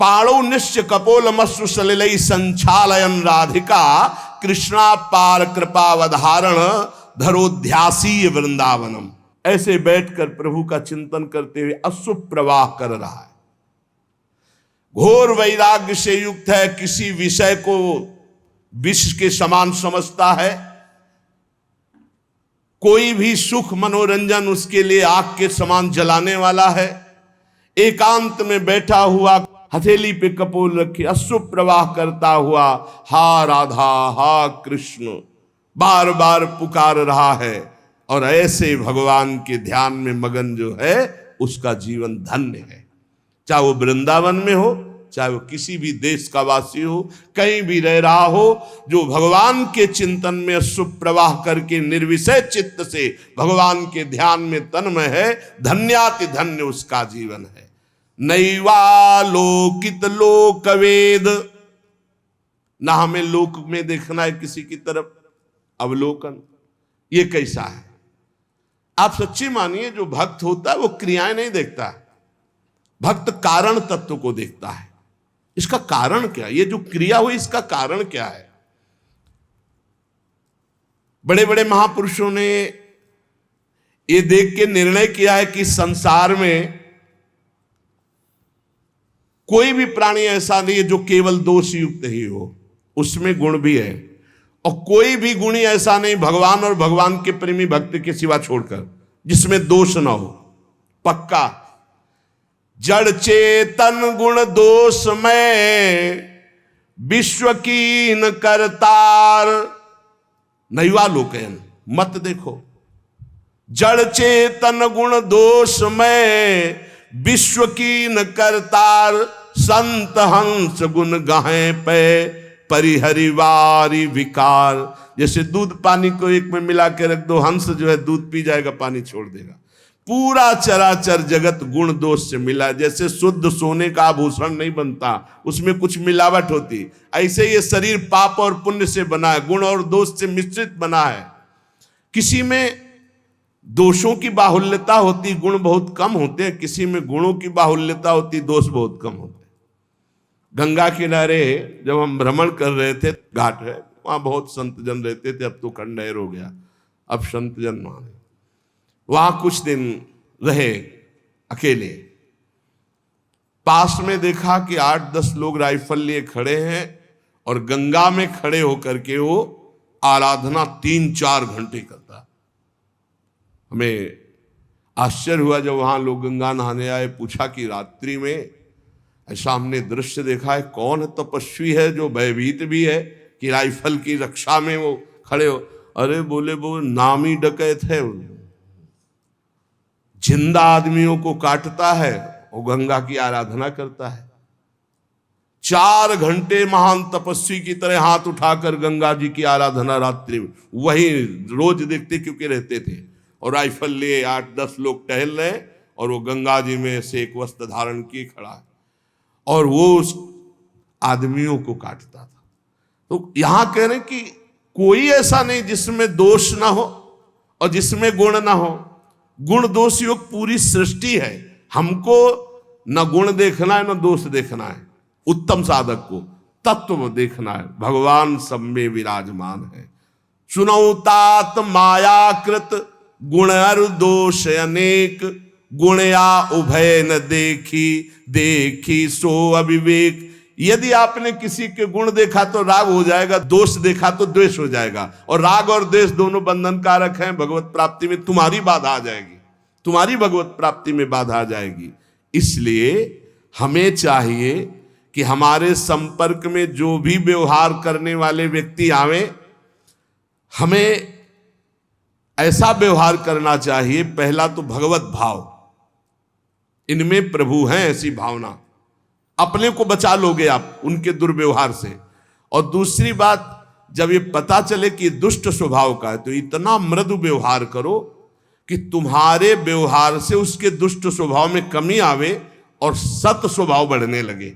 पाणो निश्च कपोल मश्रु सलिलई संचालयन राधिका कृष्णा पार कृपावधारण धरोध्यासी वृंदावनम। ऐसे बैठकर प्रभु का चिंतन करते हुए अशुभ प्रवाह कर रहा है, घोर वैराग्य से युक्त है, किसी विषय को विष के समान समझता है, कोई भी सुख मनोरंजन उसके लिए आग के समान जलाने वाला है। एकांत में बैठा हुआ हथेली पे कपोल रखी अशुभ प्रवाह करता हुआ हा राधा हा कृष्ण बार बार पुकार रहा है, और ऐसे भगवान के ध्यान में मगन जो है उसका जीवन धन्य है। चाहे वो वृंदावन में हो, चाहे वो किसी भी देश का वासी हो, कहीं भी रह रहा हो, जो भगवान के चिंतन में शुभ प्रवाह करके निर्विषय चित्त से भगवान के ध्यान में तन्मय है, धन्याति धन्य उसका जीवन है। नैवालोकित लोकवेद, ना हमें लोक में देखना है किसी की तरफ अवलोकन। ये कैसा है? आप सच्ची मानिए, जो भक्त होता है वो क्रियाएं नहीं देखता है, भक्त कारण तत्व को देखता है। इसका कारण क्या? ये जो क्रिया हुई इसका कारण क्या है? बड़े बड़े महापुरुषों ने ये देख के निर्णय किया है कि संसार में कोई भी प्राणी ऐसा नहीं है जो केवल दोष युक्त ही हो, उसमें गुण भी है, और कोई भी गुणी ऐसा नहीं भगवान और भगवान के प्रेमी भक्त के सिवा छोड़कर जिसमें दोष ना हो। पक्का जड़ चेतन गुण दोष में विश्व कीन करतार नैवालोकयन। मत देखो, जड़ चेतन गुण दोष में विश्व कीन करतार संत हंस गुण गाहे पे परिहरिवारी विकार। जैसे दूध पानी को एक में मिला के रख दो, हंस जो है दूध पी जाएगा, पानी छोड़ देगा। पूरा चराचर जगत गुण दोष से मिला। जैसे शुद्ध सोने का आभूषण नहीं बनता, उसमें कुछ मिलावट होती, ऐसे ये शरीर पाप और पुण्य से बना है, गुण और दोष से मिश्रित बना है। किसी में दोषों की बाहुल्यता होती, गुण बहुत कम होते हैं, किसी में गुणों की बाहुल्यता होती, दोष बहुत कम होते हैं। गंगा किनारे जब हम भ्रमण कर रहे थे, घाट है वहां बहुत संत जन रहते थे, अब तो खंडहर हो गया, अब संत जन वहां वहां कुछ दिन रहे अकेले। पास में देखा कि 8-10 लोग राइफल लिए खड़े हैं और गंगा में खड़े होकर के वो आराधना 3-4 घंटे करता। हमें आश्चर्य हुआ जब वहां लोग गंगा नहाने आए, पूछा कि रात्रि में ऐसा हमने दृश्य देखा है, कौन तपस्वी है जो भयभीत भी है कि राइफल की रक्षा में वो खड़े हो। अरे बोले वो नामी डकैत है, जिंदा आदमियों को काटता है, वो गंगा की आराधना करता है। 4 घंटे महान तपस्वी की तरह हाथ उठाकर गंगा जी की आराधना रात्रि में, वही रोज देखते क्योंकि रहते थे, और राइफल लिए 8-10 लोग टहल रहे और वो गंगा जी में से एक वस्त्र धारण किए खड़ा है और वो उस आदमियों को काटता था। तो यहां कह रहे कि कोई ऐसा नहीं जिसमें दोष ना हो और जिसमें गुण ना हो। गुण दोष योग पूरी सृष्टि है, हमको न गुण देखना है न दोष देखना है। उत्तम साधक को तत्व देखना है, भगवान सब में विराजमान है। सुनौ तात मायाकृत गुण और दोष अनेक, गुणया उभय न देखी देखी सो अविवेक। यदि आपने किसी के गुण देखा तो राग हो जाएगा, दोष देखा तो द्वेष हो जाएगा, और राग और द्वेष दोनों बंधन कारक हैं। भगवत प्राप्ति में तुम्हारी बाधा आ जाएगी, तुम्हारी भगवत प्राप्ति में बाधा आ जाएगी। इसलिए हमें चाहिए कि हमारे संपर्क में जो भी व्यवहार करने वाले व्यक्ति आवे, हमें ऐसा व्यवहार करना चाहिए। पहला तो भगवत भाव, इनमें प्रभु हैं ऐसी भावना, अपने को बचा लोगे आप उनके दुर्व्यवहार से। और दूसरी बात, जब ये पता चले कि दुष्ट स्वभाव का है तो इतना मृदु व्यवहार करो कि तुम्हारे व्यवहार से उसके दुष्ट स्वभाव में कमी आवे और सत स्वभाव बढ़ने लगे।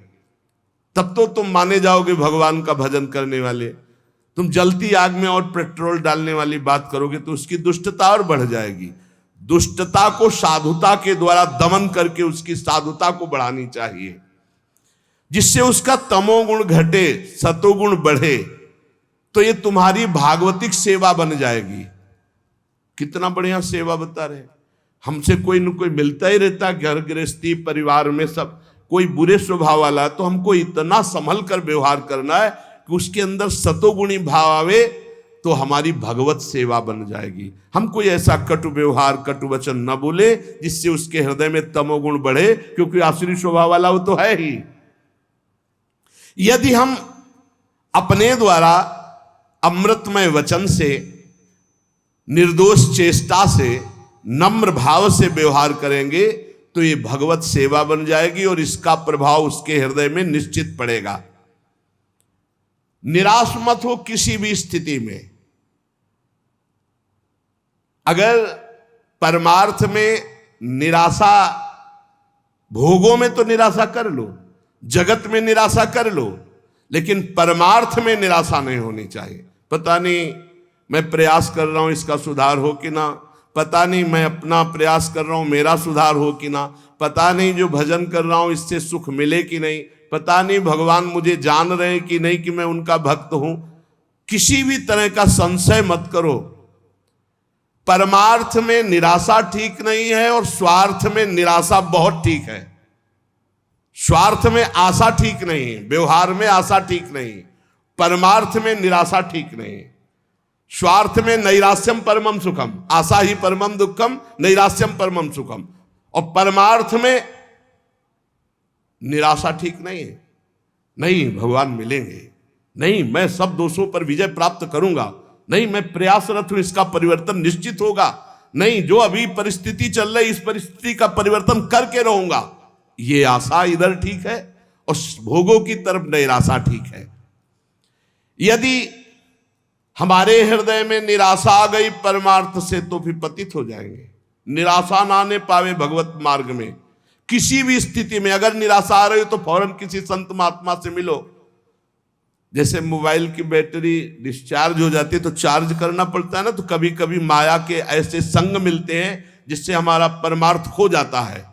तब तो तुम माने जाओगे भगवान का भजन करने वाले। तुम जलती आग में और पेट्रोल डालने वाली बात करोगे तो उसकी दुष्टता और बढ़ जाएगी। दुष्टता को साधुता के द्वारा दमन करके उसकी साधुता को बढ़ानी चाहिए, जिससे उसका तमोगुण घटे, सतोगुण बढ़े। तो ये तुम्हारी भागवतिक सेवा बन जाएगी। कितना बढ़िया सेवा बता रहे। हमसे कोई न कोई मिलता ही रहता, घर गृहस्थी परिवार में सब कोई बुरे स्वभाव वाला है, तो हमको इतना संभल कर व्यवहार करना है कि उसके अंदर सतोगुणी भाव आवे, तो हमारी भगवत सेवा बन जाएगी। हम कोई ऐसा कटु व्यवहार, कटु वचन न बोले जिससे उसके हृदय में तमोगुण बढ़े, क्योंकि आसुरी स्वभाव वाला वो तो है ही। यदि हम अपने द्वारा अमृतमय वचन से, निर्दोष चेष्टा से, नम्र भाव से व्यवहार करेंगे तो ये भगवत सेवा बन जाएगी और इसका प्रभाव उसके हृदय में निश्चित पड़ेगा। निराश मत हो किसी भी स्थिति में। अगर परमार्थ में निराशा, भोगों में तो निराशा कर लो, जगत में निराशा कर लो, लेकिन परमार्थ में निराशा नहीं होनी चाहिए। पता नहीं मैं प्रयास कर रहा हूं इसका सुधार हो कि ना, पता नहीं मैं अपना प्रयास कर रहा हूं मेरा सुधार हो कि ना, पता नहीं जो भजन कर रहा हूं इससे सुख मिले कि नहीं, पता नहीं भगवान मुझे जान रहे कि नहीं कि मैं उनका भक्त हूं। किसी भी तरह का संशय मत करो। परमार्थ में निराशा ठीक नहीं है और स्वार्थ में निराशा बहुत ठीक है। स्वार्थ में आशा ठीक नहीं, व्यवहार में आशा ठीक नहीं, परमार्थ में निराशा ठीक नहीं। स्वार्थ में नैराश्यम परमम सुखम, आशा ही परमम दुखम, नैराश्यम परमम सुखम। और परमार्थ में निराशा ठीक नहीं है। नहीं भगवान मिलेंगे, नहीं मैं सब दोषों पर विजय प्राप्त करूंगा, नहीं मैं प्रयासरत हूं इसका परिवर्तन निश्चित होगा, नहीं जो अभी परिस्थिति चल रही इस परिस्थिति का परिवर्तन करके रहूंगा, ये आशा इधर ठीक है और भोगों की तरफ निराशा ठीक है। यदि हमारे हृदय में निराशा आ गई परमार्थ से तो फिर पतित हो जाएंगे। निराशा ना आने पावे भगवत मार्ग में। किसी भी स्थिति में अगर निराशा आ रही हो तो फौरन किसी संत महात्मा से मिलो। जैसे मोबाइल की बैटरी डिस्चार्ज हो जाती है तो चार्ज करना पड़ता है ना, तो कभी कभी माया के ऐसे संग मिलते हैं जिससे हमारा परमार्थ खो जाता है,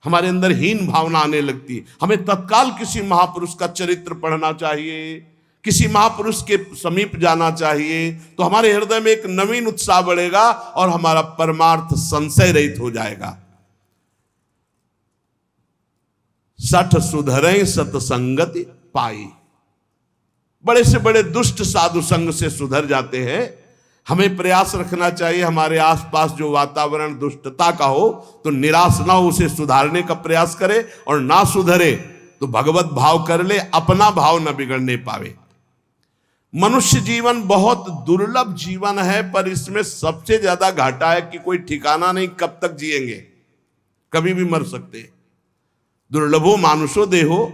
हमारे अंदर हीन भावना आने लगती है। हमें तत्काल किसी महापुरुष का चरित्र पढ़ना चाहिए, किसी महापुरुष के समीप जाना चाहिए, तो हमारे हृदय में एक नवीन उत्साह बढ़ेगा और हमारा परमार्थ संशय रहित हो जाएगा। सठ सुधरे सतसंगति पाई। बड़े से बड़े दुष्ट साधु संग से सुधर जाते हैं। हमें प्रयास रखना चाहिए हमारे आसपास जो वातावरण दुष्टता का हो तो निराश ना हो, उसे सुधारने का प्रयास करे, और ना सुधरे तो भगवत भाव कर ले, अपना भाव न बिगड़ने पावे। मनुष्य जीवन बहुत दुर्लभ जीवन है, पर इसमें सबसे ज्यादा घाटा है कि कोई ठिकाना नहीं कब तक जिएंगे, कभी भी मर सकते। दुर्लभो मानुषो देहो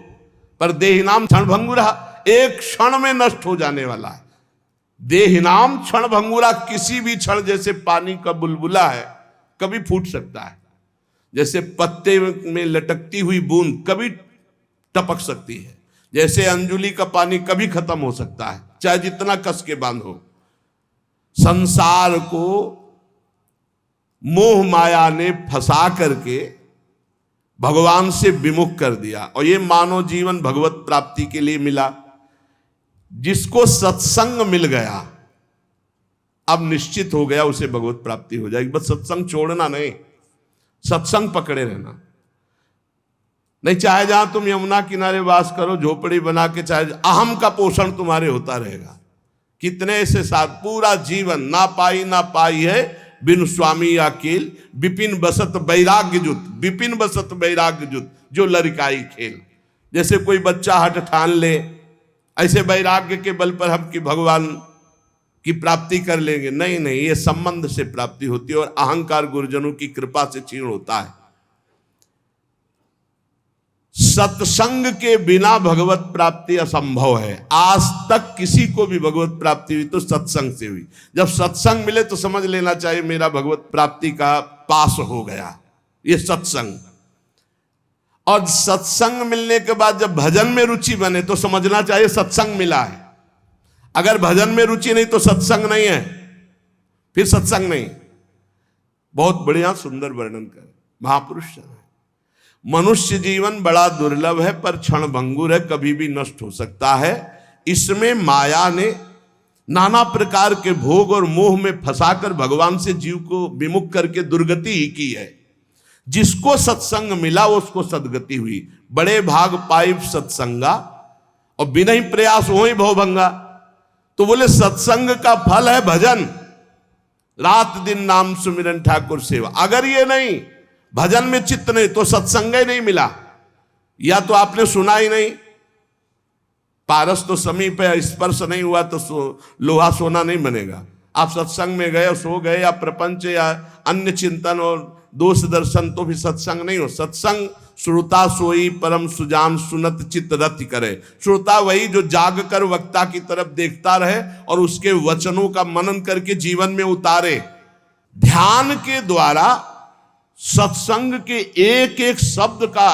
पर देहिनाम क्षणभंगुरा, एक क्षण में नष्ट हो जाने वाला है। देहिनाम क्षणभंगुरा, किसी भी क्षण, जैसे पानी का बुलबुला है कभी फूट सकता है, जैसे पत्ते में लटकती हुई बूंद कभी टपक सकती है, जैसे अंजुली का पानी कभी खत्म हो सकता है, चाहे जितना कस के बांधो। संसार को मोह माया ने फंसा करके भगवान से विमुख कर दिया, और ये मानव जीवन भगवत प्राप्ति के लिए मिला। जिसको सत्संग मिल गया अब निश्चित हो गया उसे भगवत प्राप्ति हो जाएगी। बस सत्संग छोड़ना नहीं, सत्संग पकड़े रहना। नहीं चाहे जहां तुम यमुना किनारे वास करो, झोपड़ी बना के, चाहे अहम का पोषण तुम्हारे होता रहेगा। कितने ऐसे साथ पूरा जीवन ना पाई है बिन स्वामी अकेल, विपिन बसत वैराग्य जुत, विपिन बसत वैराग्य जुत, जो लड़काई खेल। जैसे कोई बच्चा हट ठान ले, ऐसे वैराग्य के बल पर हम कि भगवान कि प्राप्ति कर लेंगे, नहीं नहीं, ये संबंध से प्राप्ति होती है और अहंकार गुरुजनों की कृपा से क्षीण होता है। सत्संग के बिना भगवत प्राप्ति असंभव है। आज तक किसी को भी भगवत प्राप्ति हुई तो सत्संग से हुई। जब सत्संग मिले तो समझ लेना चाहिए मेरा भगवत प्राप्ति का पास हो गया, ये सत्संग। और सत्संग मिलने के बाद जब भजन में रुचि बने तो समझना चाहिए सत्संग मिला है। अगर भजन में रुचि नहीं तो सत्संग नहीं है, फिर सत्संग नहीं। बहुत बढ़िया सुंदर वर्णन कर महापुरुष है। मनुष्य जीवन बड़ा दुर्लभ है पर क्षण भंगुर है, कभी भी नष्ट हो सकता है। इसमें माया ने नाना प्रकार के भोग और मोह में फंसाकर भगवान से जीव को विमुख करके दुर्गति ही की है। जिसको सत्संग मिला उसको सदगति हुई। बड़े भाग पाइप सत्संगा और बिना ही प्रयास हो ही भवभंगा। तो बोले सत्संग का फल है भजन, रात दिन नाम सुमिरन ठाकुर सेवा। अगर ये नहीं, भजन में चित्त नहीं, तो सत्संग ही नहीं मिला, या तो आपने सुना ही नहीं। पारस तो समीप है, स्पर्श नहीं हुआ तो लोहा सोना नहीं बनेगा। आप सत्संग में गए, सो गए, या प्रपंच या अन्य चिंतन और दोष दर्शन, तो भी सत्संग नहीं हो। सत्संग श्रोता सोई परम सुजान सुनत चित्त रति करे। श्रोता वही जो जाग कर वक्ता की तरफ देखता रहे और उसके वचनों का मनन करके जीवन में उतारे। ध्यान के द्वारा सत्संग के एक एक शब्द का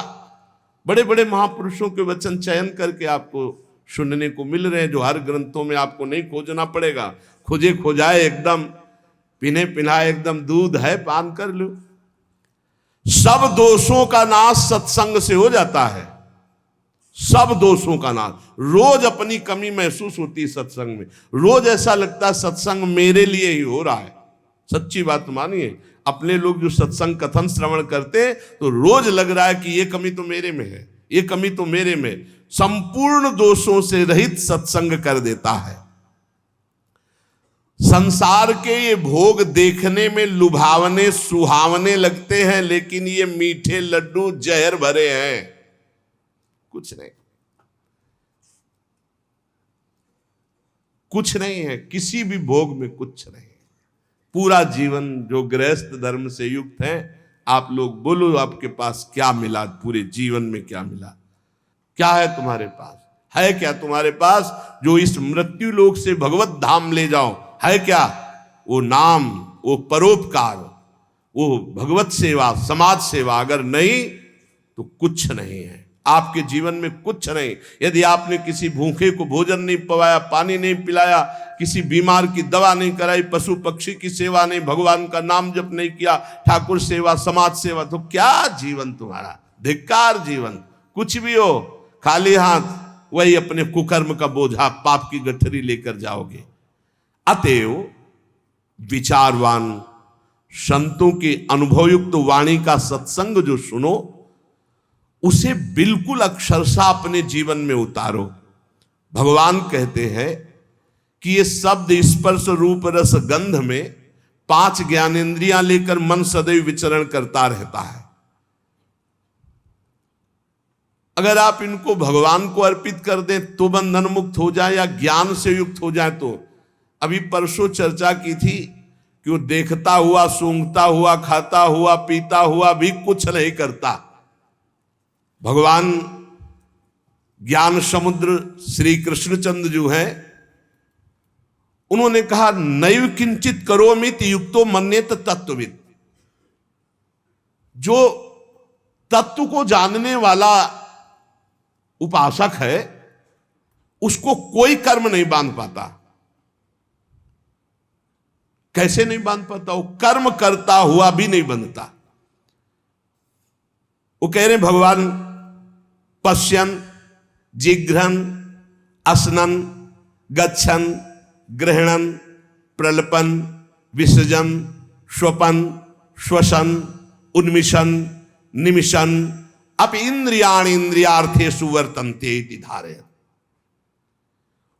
बड़े बड़े महापुरुषों के वचन चयन करके आपको सुनने को मिल रहे हैं, जो हर ग्रंथों में आपको नहीं खोजना पड़ेगा। खोजे खोजाए एकदम, पिने पिनाए एकदम दूध है, पान कर लो। सब दोषों का नाश सत्संग से हो जाता है, सब दोषों का नाश। रोज अपनी कमी महसूस होती है सत्संग में, रोज ऐसा लगता है सत्संग मेरे लिए ही हो रहा है। सच्ची बात मानिए, अपने लोग जो सत्संग कथन श्रवण करते तो रोज लग रहा है कि ये कमी तो मेरे में है, ये कमी तो मेरे में। संपूर्ण दोषों से रहित सत्संग कर देता है। संसार के ये भोग देखने में लुभावने सुहावने लगते हैं, लेकिन ये मीठे लड्डू जहर भरे हैं, कुछ नहीं, कुछ नहीं है। किसी भी भोग में कुछ नहीं। पूरा जीवन जो गृहस्थ धर्म से युक्त है, आप लोग बोलो आपके पास क्या मिला, पूरे जीवन में क्या मिला? क्या है तुम्हारे पास? है क्या तुम्हारे पास जो इस मृत्यु लोक से भगवत धाम ले जाओ? है क्या? वो नाम, वो परोपकार, वो भगवत सेवा, समाज सेवा। अगर नहीं तो कुछ नहीं है आपके जीवन में, कुछ नहीं। यदि आपने किसी भूखे को भोजन नहीं पवाया, पानी नहीं पिलाया, किसी बीमार की दवा नहीं कराई, पशु पक्षी की सेवा नहीं, भगवान का नाम जप नहीं किया, ठाकुर सेवा, समाज सेवा, तो क्या जीवन तुम्हारा? धिक्कार जीवन। कुछ भी हो, खाली हाथ वही अपने कुकर्म का बोझा, पाप की गठरी लेकर जाओगे। अतएव विचारवान संतों की अनुभवयुक्त वाणी का सत्संग जो सुनो, उसे बिल्कुल अक्षरशः अपने जीवन में उतारो। भगवान कहते हैं कि ये शब्द स्पर्श रूप रस गंध में 5 ज्ञानेंद्रियां लेकर मन सदैव विचरण करता रहता है। अगर आप इनको भगवान को अर्पित कर दें तो बंधन मुक्त हो जाए, या ज्ञान से युक्त हो जाए तो। अभी परसों चर्चा की थी कि वो देखता हुआ, सूंघता हुआ, खाता हुआ, पीता हुआ भी कुछ नहीं करता। भगवान ज्ञान समुद्र श्री कृष्णचंद्र जो हैं, उन्होंने कहा नैव किंचित करोमित युक्तो मन्येत तत्वविद। जो तत्व को जानने वाला उपासक है, उसको कोई कर्म नहीं बांध पाता। कैसे नहीं बांध पाता? वो कर्म करता हुआ भी नहीं बंधता। वो कह रहे भगवान पश्यन, जिघ्रन, असनन, गच्छन, ग्रहणन, प्रलपन, विसर्जन, स्वपन, श्वसन, उन्मिशन, निमिशन, अप इंद्रियाण इंद्रियार्थे सुवर्तन्ते इति धारयत्।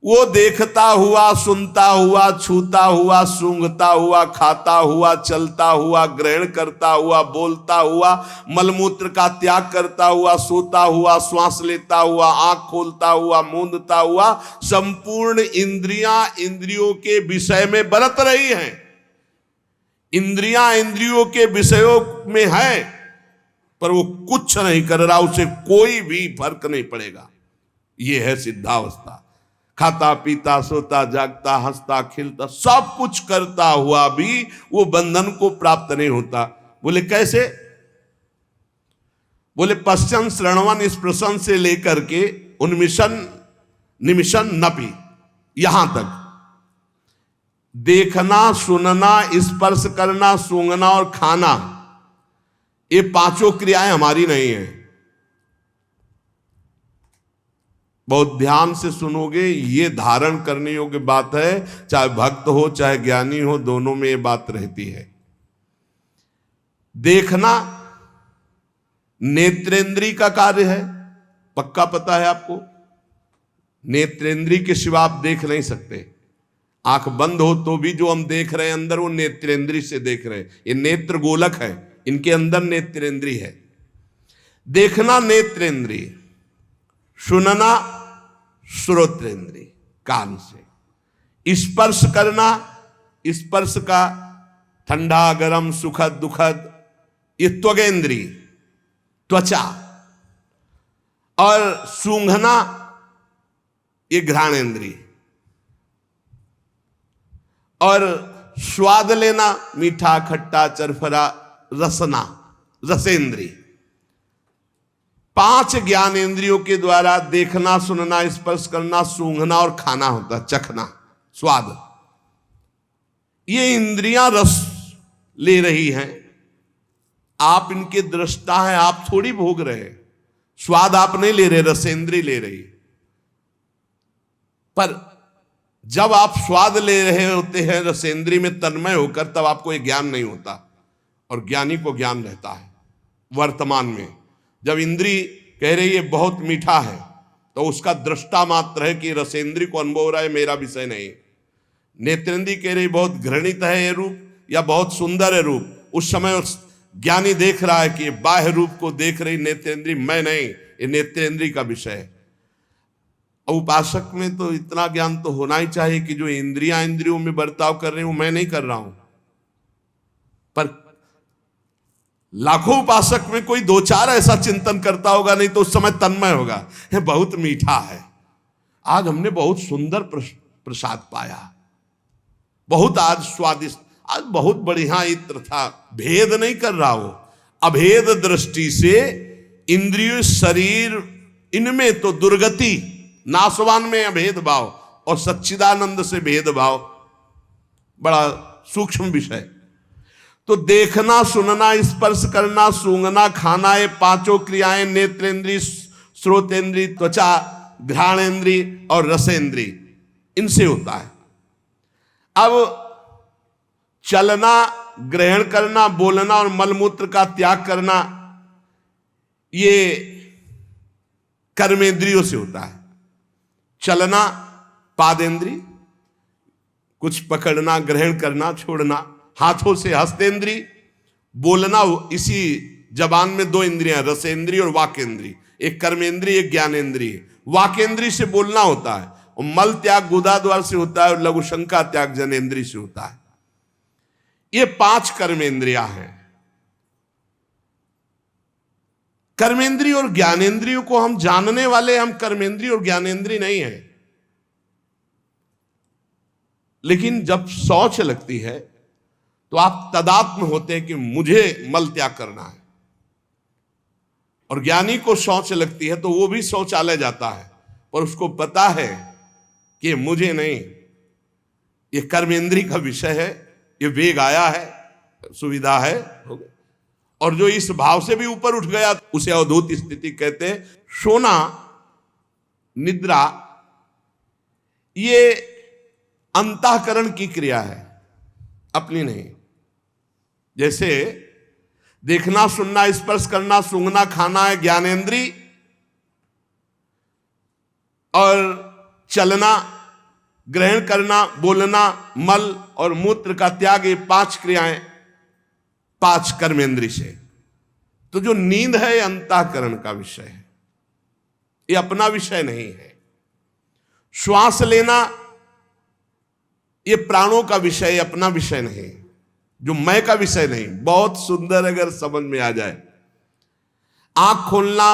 वो देखता हुआ, सुनता हुआ, छूता हुआ, सूंघता हुआ, खाता हुआ, चलता हुआ, ग्रहण करता हुआ, बोलता हुआ, मलमूत्र का त्याग करता हुआ, सोता हुआ, श्वास लेता हुआ, आंख खोलता हुआ, मूंदता हुआ, संपूर्ण इंद्रियां इंद्रियों के विषय में बरत रही हैं। इंद्रियां इंद्रियों के विषयों में है, पर वो कुछ नहीं कर रहा, उसे कोई भी फर्क नहीं पड़ेगा। ये है सिद्धावस्था। खाता पीता सोता जागता हंसता खिलता सब कुछ करता हुआ भी वो बंधन को प्राप्त नहीं होता। बोले कैसे? बोले पश्चन श्रवण स्पृशन से लेकर के उन्मिशन निमिशन नपी, यहां तक देखना, सुनना, स्पर्श करना, सूंघना और खाना, ये पांचों क्रियाएं हमारी नहीं है। बहुत ध्यान से सुनोगे, ये धारण करने योग्य बात है। चाहे भक्त हो चाहे ज्ञानी हो, दोनों में ये बात रहती है। देखना नेत्रेंद्री का कार्य है, पक्का पता है आपको। नेत्रेंद्री के सिवा आप देख नहीं सकते। आंख बंद हो तो भी जो हम देख रहे हैं अंदर, वो नेत्रेंद्री से देख रहे हैं। ये नेत्र गोलक है, इनके अंदर नेत्रेंद्री है। देखना नेत्रेंद्री, सुनना श्रोत्रेंद्री कान से, स्पर्श करना, स्पर्श का ठंडा गरम सुखद दुखद, ये त्वगेंद्री त्वचा, और सूंघना ये घ्राणेंद्री, और स्वाद लेना मीठा खट्टा चरफरा रसना रसेंद्री। पांच ज्ञानेंद्रियों के द्वारा देखना, सुनना, स्पर्श करना, सूंघना और खाना होता है, चखना, स्वाद। ये इंद्रियां रस ले रही हैं, आप इनके दृष्टा हैं, आप थोड़ी भोग रहे हैं। स्वाद आप नहीं ले रहे, रसेंद्री ले रही। पर जब आप स्वाद ले रहे होते हैं रसेंद्री में तन्मय होकर, तब आपको ये ज्ञान नहीं होता, और ज्ञानी को ज्ञान रहता है वर्तमान में। जब इंद्री कह रही है बहुत मीठा है, तो उसका दृष्टा मात्र है कि रसेंद्री को अनुभव हो रहा है, मेरा विषय नहीं। नेत्रेंद्री कह रही बहुत घृणित है ये रूप, या बहुत सुंदर है रूप, उस समय उस ज्ञानी देख रहा है कि बाह्य रूप को देख रही नेत्रेंद्री, मैं नहीं, ये नेत्रेंद्री का विषय है। उपासक में तो इतना ज्ञान तो होना ही चाहिए कि जो इंद्रियां इंद्रियों में बर्ताव कर रही हूं, मैं नहीं कर रहा हूं। पर लाखों उपासक में कोई दो चार ऐसा चिंतन करता होगा, नहीं तो उस समय तन्मय होगा, ये बहुत मीठा है, आज हमने बहुत सुंदर प्रसाद पाया, बहुत आज स्वादिष्ट, आज बहुत बढ़िया इत्र था। भेद नहीं कर रहा हो, अभेद दृष्टि से इंद्रिय शरीर इनमें तो दुर्गति, नासवान में अभेद भाव और सच्चिदानंद से भेदभाव, बड़ा सूक्ष्म विषय। तो देखना, सुनना, स्पर्श करना, सूंघना, खाना, ये पांचों क्रियाएं नेत्रेंद्री, श्रोतेंद्री, त्वचा, घ्राणेंद्री और रसेंद्री, इनसे होता है। अब चलना, ग्रहण करना, बोलना और मलमूत्र का त्याग करना, ये कर्मेंद्रियों से होता है। चलना पादेंद्री, कुछ पकड़ना, ग्रहण करना, छोड़ना, हाथों से हस्तेंद्री, बोलना, इसी जबान में दो इंद्रियां, रसेंद्री और वाकेंद्री, एक कर्मेंद्री एक ज्ञानेंद्री। वाकेंद्री से बोलना होता है, और मल त्याग गुदा द्वार से होता है, और लघु शंका त्याग जनेंद्री से होता है। ये पांच कर्मेंद्रियां हैं। कर्मेंद्री और ज्ञानेंद्रियों को हम जानने वाले, हम कर्मेंद्री और ज्ञानेंद्री नहीं है। लेकिन जब शौच लगती है तो आप तदात्म होते हैं कि मुझे मल त्याग करना है, और ज्ञानी को शौच लगती है तो वो भी शौचालय जाता है, पर उसको पता है कि मुझे नहीं, ये कर्मेंद्री का विषय है, ये वेग आया है, सुविधा है, और जो इस भाव से भी ऊपर उठ गया उसे अवधूत स्थिति कहते हैं। सोना, निद्रा, ये अंतःकरण की क्रिया है, अपनी नहीं। जैसे देखना, सुनना, स्पर्श करना, सूंघना, खाना है ज्ञानेंद्री, और चलना ग्रहण करना, बोलना, मल और मूत्र का त्याग, ये 5 क्रियाएं 5 कर्मेंद्रिय से। तो जो नींद है ये अंतःकरण का विषय है, ये अपना विषय नहीं है। श्वास लेना ये प्राणों का विषय है, अपना विषय नहीं, जो मैं का विषय नहीं। बहुत सुंदर अगर समझ में आ जाए। आंख खोलना,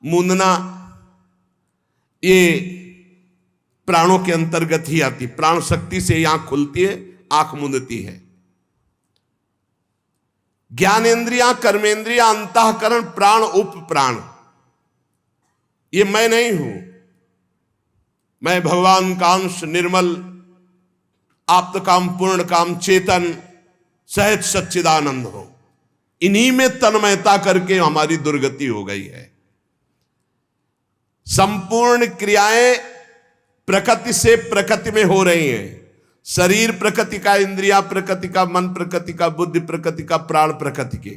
मूंदना ये प्राणों के अंतर्गत ही आती। प्राण शक्ति से आंख खुलती है, आंख मूंदती है। ज्ञानेन्द्रिया, कर्मेंद्रिया, अंतःकरण, प्राण, उप प्राण, ये मैं नहीं हूं। मैं भगवान का अंश, निर्मल, आप्त काम, पूर्ण काम, चेतन, सहज सच्चिदानंद हूं। इन्हीं में तन्मयता करके हमारी दुर्गति हो गई है। संपूर्ण क्रियाएं प्रकृति से प्रकृति में हो रही हैं। शरीर प्रकृति का, इंद्रिया प्रकृति का, मन प्रकृति का, बुद्धि प्रकृति का, प्राण प्रकृति के,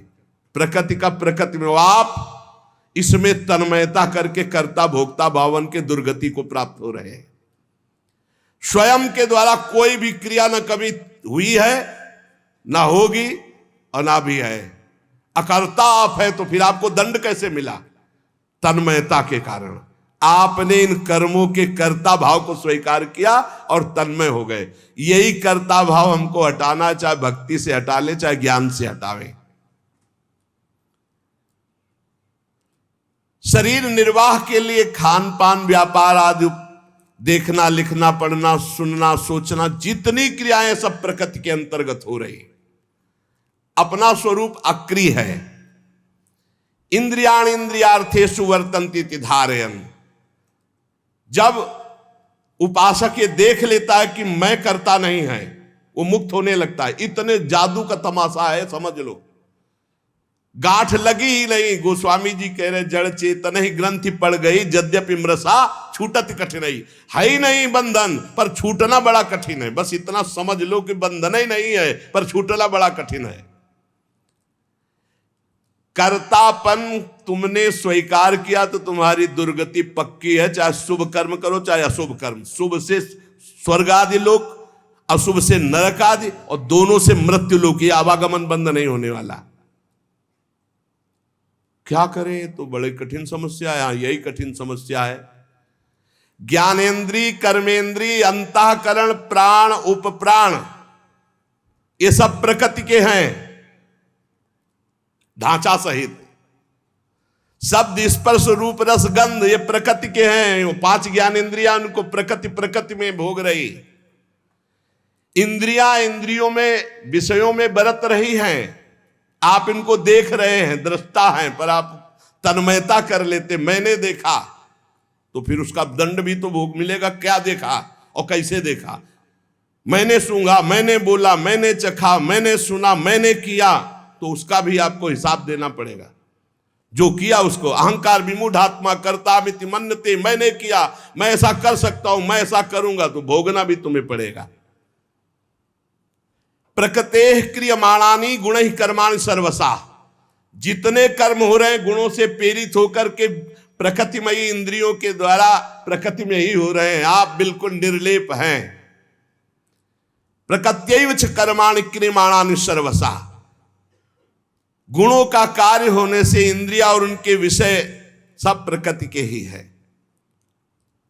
प्रकृति का प्रकृति में। आप इसमें तन्मयता करके कर्ता भोक्ता भावन के दुर्गति को प्राप्त हो रहे हैं। स्वयं के द्वारा कोई भी क्रिया न कभी हुई है, ना होगी और ना भी है। अकर्ता आप है तो फिर आपको दंड कैसे मिला? तन्मयता के कारण। आपने इन कर्मों के कर्ता भाव को स्वीकार किया और तन्मय हो गए। यही कर्ता भाव हमको हटाना, चाहे भक्ति से हटा ले, चाहे ज्ञान से हटावे। शरीर निर्वाह के लिए खान पान, व्यापार आदि, देखना, लिखना, पढ़ना, सुनना, सोचना, जितनी क्रियाएं सब प्रकृति के अंतर्गत हो रही। अपना स्वरूप अक्रिय है। इंद्रियाण इंद्रियार्थेषु वर्तन्ते इति धारयन्। जब उपासक ये देख लेता है कि मैं करता नहीं है, वो मुक्त होने लगता है। इतने जादू का तमाशा है, समझ लो। गांठ लगी ही नहीं। गोस्वामी जी कह रहे जड़ चेतन ही ग्रंथि पड़ गई, यद्यपि मृषा छूटत कठिनाई। है ही नहीं बंधन, पर छूटना बड़ा कठिन है। बस इतना समझ लो कि बंधन ही नहीं है, पर छूटना बड़ा कठिन है। कर्तापन तुमने स्वीकार किया तो तुम्हारी दुर्गति पक्की है। चाहे शुभ कर्म करो, चाहे अशुभ कर्म। शुभ से स्वर्ग आदि लोक, अशुभ से नरक आदि, और दोनों से मृत्यु लोक। ये आवागमन बंद नहीं होने वाला। क्या करें? तो बड़े कठिन समस्या है। यही कठिन समस्या है। ज्ञानेन्द्रीय, कर्मेंद्रीय, अंतःकरण, प्राण, उपप्राण, ये सब प्रकृति के हैं, ढांचा सहित। शब्द, स्पर्श, रूप, रस, गंध, ये प्रकृति के हैं। वो 5 ज्ञानेन्द्रियां उनको प्रकृति में भोग रही। इंद्रियां इंद्रियों में, विषयों में बरत रही हैं। आप इनको देख रहे हैं, दृष्टा हैं, पर आप तन्मयता कर लेते, मैंने देखा, तो फिर उसका दंड भी तो भोग मिलेगा। क्या देखा और कैसे देखा? मैंने सूंघा, मैंने बोला, मैंने चखा, मैंने सुना, मैंने किया, तो उसका भी आपको हिसाब देना पड़ेगा। जो किया उसको। अहंकार विमूढ़ात्मा कर्तामिति मन्यते, मैंने किया, मैं ऐसा कर सकता हूं, मैं ऐसा करूंगा, तो भोगना भी तुम्हें पड़ेगा। प्रकृतेः क्रियमाणानि गुणैः कर्माणि सर्वसा। जितने कर्म हो रहे हैं गुणों से प्रेरित होकर के प्रकृतिमयी इंद्रियों के द्वारा प्रकृति में ही हो रहे हैं। आप बिल्कुल निर्लेप हैं। प्रकृत्यैव च कर्माणि क्रियमाणानि सर्वसा। गुणों का कार्य होने से इंद्रिया और उनके विषय सब प्रकृति के ही है।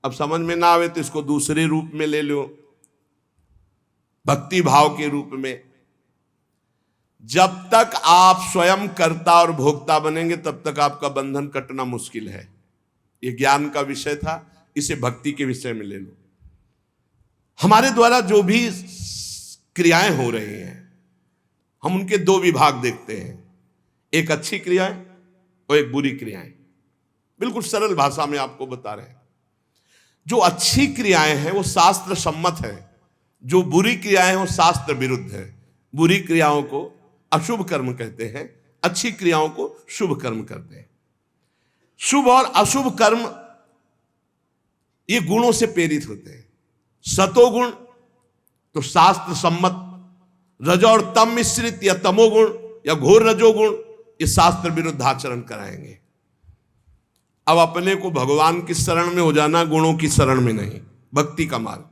अब समझ में ना आवे तो इसको दूसरे रूप में ले लो, भक्ति भाव के रूप में। जब तक आप स्वयं कर्ता और भोक्ता बनेंगे तब तक आपका बंधन कटना मुश्किल है। ये ज्ञान का विषय था, इसे भक्ति के विषय में ले लो। हमारे द्वारा जो भी क्रियाएं हो रही हैं, हम उनके 2 विभाग देखते हैं, एक अच्छी क्रियाएं और एक बुरी क्रियाएं। बिल्कुल सरल भाषा में आपको बता रहे हैं। जो अच्छी क्रियाएं हैं वो शास्त्र सम्मत है, जो बुरी क्रियाएं हैं वो शास्त्र विरुद्ध है। बुरी क्रियाओं को अशुभ कर्म कहते हैं, अच्छी क्रियाओं को शुभ कर्म कहते हैं। शुभ और अशुभ कर्म ये गुणों से प्रेरित होते हैं। सतोगुण तो शास्त्र सम्मत, रजो और तम मिश्रित या तमोगुण या घोर रजोगुण ये शास्त्र विरुद्ध आचरण कराएंगे। अब अपने को भगवान की शरण में हो जाना, गुणों की शरण में नहीं। भक्ति का मार्ग।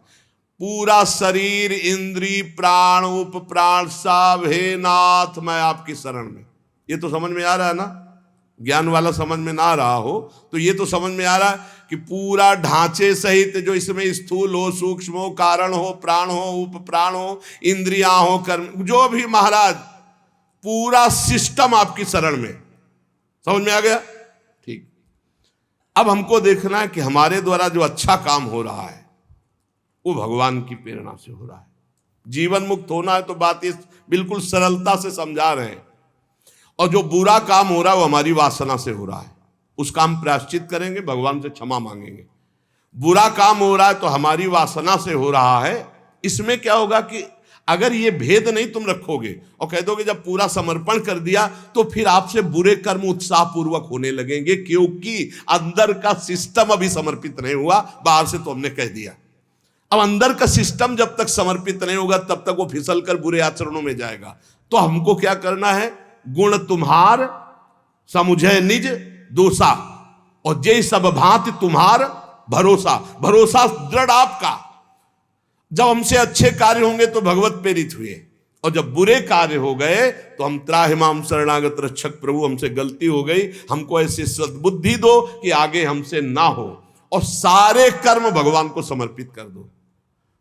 पूरा शरीर, इंद्री, प्राण, उप प्राण सब, हे नाथ मैं आपकी शरण में। ये तो समझ में आ रहा है ना? ज्ञान वाला समझ में ना आ रहा हो तो ये तो समझ में आ रहा है कि पूरा ढांचे सहित जो इसमें स्थूल हो, सूक्ष्म हो, कारण हो, प्राण हो, उप प्राण हो, इंद्रियां हो, कर्म, जो भी महाराज पूरा सिस्टम आपकी शरण में। समझ में आ गया? ठीक। अब हमको देखना है कि हमारे द्वारा जो अच्छा काम हो रहा है वो भगवान की प्रेरणा से हो रहा है। जीवन मुक्त होना है तो बात इस बिल्कुल सरलता से समझा रहे हैं। और जो बुरा काम हो रहा है वो हमारी वासना से हो रहा है, उसका हम प्रायश्चित करेंगे, भगवान से क्षमा मांगेंगे। बुरा काम हो रहा है तो हमारी वासना से हो रहा है। इसमें क्या होगा कि अगर ये भेद नहीं तुम रखोगे और कह दोगे जब पूरा समर्पण कर दिया तो फिर आपसे बुरे कर्म उत्साह पूर्वक होने लगेंगे, क्योंकि अंदर का सिस्टम अभी समर्पित नहीं हुआ, बाहर से तो हमने कह दिया। अब अंदर का सिस्टम जब तक समर्पित नहीं होगा तब तक वो फिसल कर बुरे आचरणों में जाएगा। तो हमको क्या करना है? गुण तुम्हार समुझे निज दोषा, और जय सब भांति तुम्हार भरोसा। भरोसा दृढ़ आपका। जब हमसे अच्छे कार्य होंगे तो भगवत प्रेरित हुए, और जब बुरे कार्य हो गए तो हम त्राहिमाम शरणागत रक्षक प्रभु, हमसे गलती हो गई, हमको ऐसी सद्बुद्धि दो कि आगे हमसे ना हो, और सारे कर्म भगवान को समर्पित कर दो।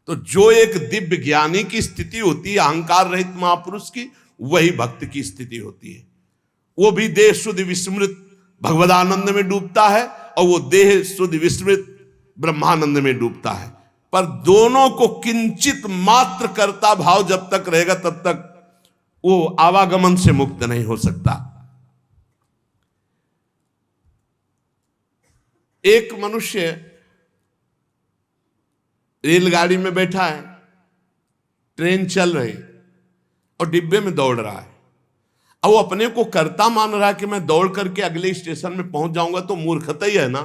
तो जो एक दिव्य ज्ञानी की स्थिति होती है, अहंकार रहित महापुरुष की, वही भक्त की स्थिति होती है। वो भी देह शुद्ध विस्मृत भगवदानंद में डूबता है, और वो देह शुद्ध विस्मृत ब्रह्मानंद में डूबता है। पर दोनों को किंचित मात्र करता भाव जब तक रहेगा तब तक वो आवागमन से मुक्त नहीं हो सकता। एक मनुष्य रेलगाड़ी में बैठा है, ट्रेन चल रही और डिब्बे में दौड़ रहा है। अब वो अपने को कर्ता मान रहा है कि मैं दौड़ करके अगले स्टेशन में पहुंच जाऊंगा, तो मूर्खता ही है ना,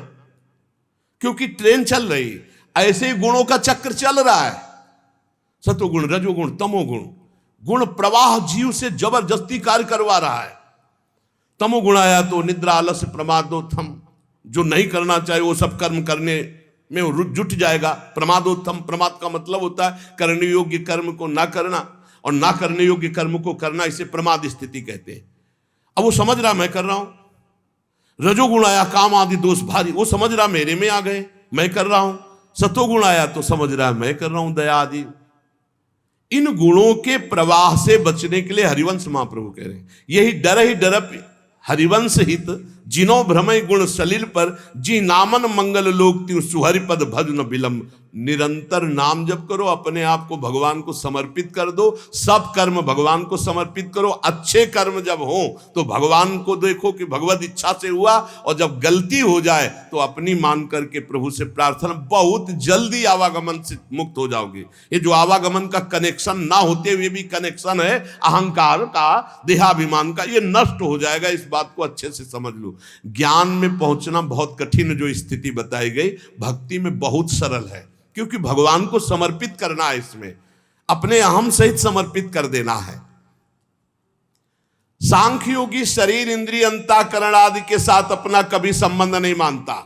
क्योंकि ट्रेन चल रही। ऐसे ही गुणों का चक्र चल रहा है, सतोगुण, रजोगुण, तमोगुण। गुण प्रवाह जीव से जबरदस्ती कार्य करवा रहा है। तमोगुण आया तो निद्रा, आलस्य, प्रमादोत्थम, जो नहीं करना चाहिए वो सब कर्म करने में जुट जाएगा। प्रमादोत्थम, प्रमाद का मतलब होता है करने योग्य कर्म को ना करना, और ना करने योग्य कर्म को करना, इसे प्रमाद स्थिति कहते हैं। अब वो समझ रहा मैं कर रहा हूं। रजोगुण आया, काम आदि दोष भारी, वो समझ रहा मेरे में आ गए, मैं कर रहा हूं। सतोगुण आया तो समझ रहा है मैं कर रहा हूं, दया आदि। इन गुणों के प्रवाह से बचने के लिए हरिवंश महाप्रभु कह रहे हैं, यही डर ही डरप हरिवंश हित, जिनो भ्रमय गुण सलिल पर, जी नामन मंगल लोक त्यू सुहरिपद भज न विलंब। निरंतर नाम जप करो, अपने आप को भगवान को समर्पित कर दो, सब कर्म भगवान को समर्पित करो। अच्छे कर्म जब हो तो भगवान को देखो कि भगवत इच्छा से हुआ, और जब गलती हो जाए तो अपनी मान करके प्रभु से प्रार्थना, बहुत जल्दी आवागमन से मुक्त हो जाओगे। ये जो आवागमन का कनेक्शन ना होते हुए भी कनेक्शन है अहंकार का, देहाभिमान का, ये नष्ट हो जाएगा। इस बात को अच्छे से समझ लो। ज्ञान में पहुंचना बहुत कठिन जो स्थिति बताई गई, भक्ति में बहुत सरल है, क्योंकि भगवान को समर्पित करना है, इसमें अपने अहम सहित समर्पित कर देना है। सांख्य योगी शरीर, इंद्रिय, अंतःकरण आदि के साथ अपना कभी संबंध नहीं मानता,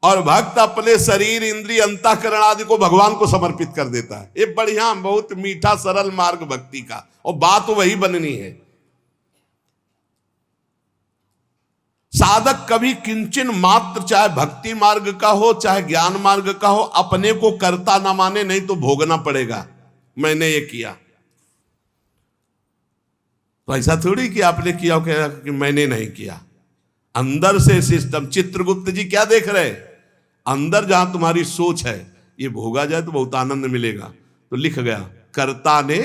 और भक्त अपने शरीर, इंद्रिय, अंतःकरण आदि को भगवान को समर्पित कर देता है। ये बढ़िया, बहुत मीठा सरल मार्ग भक्ति का, और बात वही बननी है। साधक कभी किंचन मात्र, चाहे भक्ति मार्ग का हो चाहे ज्ञान मार्ग का हो, अपने को कर्ता ना माने, नहीं तो भोगना पड़ेगा। मैंने ये किया तो ऐसा थोड़ी कि आपने किया कि मैंने नहीं किया। अंदर से सिस्टम। चित्रगुप्त जी क्या देख रहे? अंदर जहां तुम्हारी सोच है, ये भोगा जाए तो बहुत आनंद मिलेगा, तो लिख गया कर्ता ने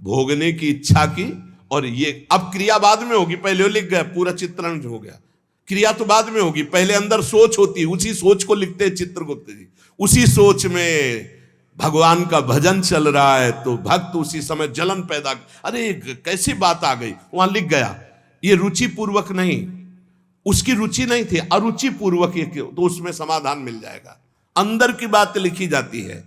भोगने की इच्छा की, और ये अब क्रिया बाद में होगी, पहले वो लिख गया, पूरा चित्रण हो गया। क्रिया तो बाद में होगी, पहले अंदर सोच होती है, उसी सोच को लिखते हैं चित्रगुप्त जी। उसी सोच में भगवान का भजन चल रहा है तो भक्त उसी समय जलन पैदा, अरे कैसी बात आ गई, वहां लिख गया। ये रुचि पूर्वक नहीं, उसकी रुचि नहीं थी, अरुचि पूर्वक ये, तो उसमें समाधान मिल जाएगा। अंदर की बात लिखी जाती है।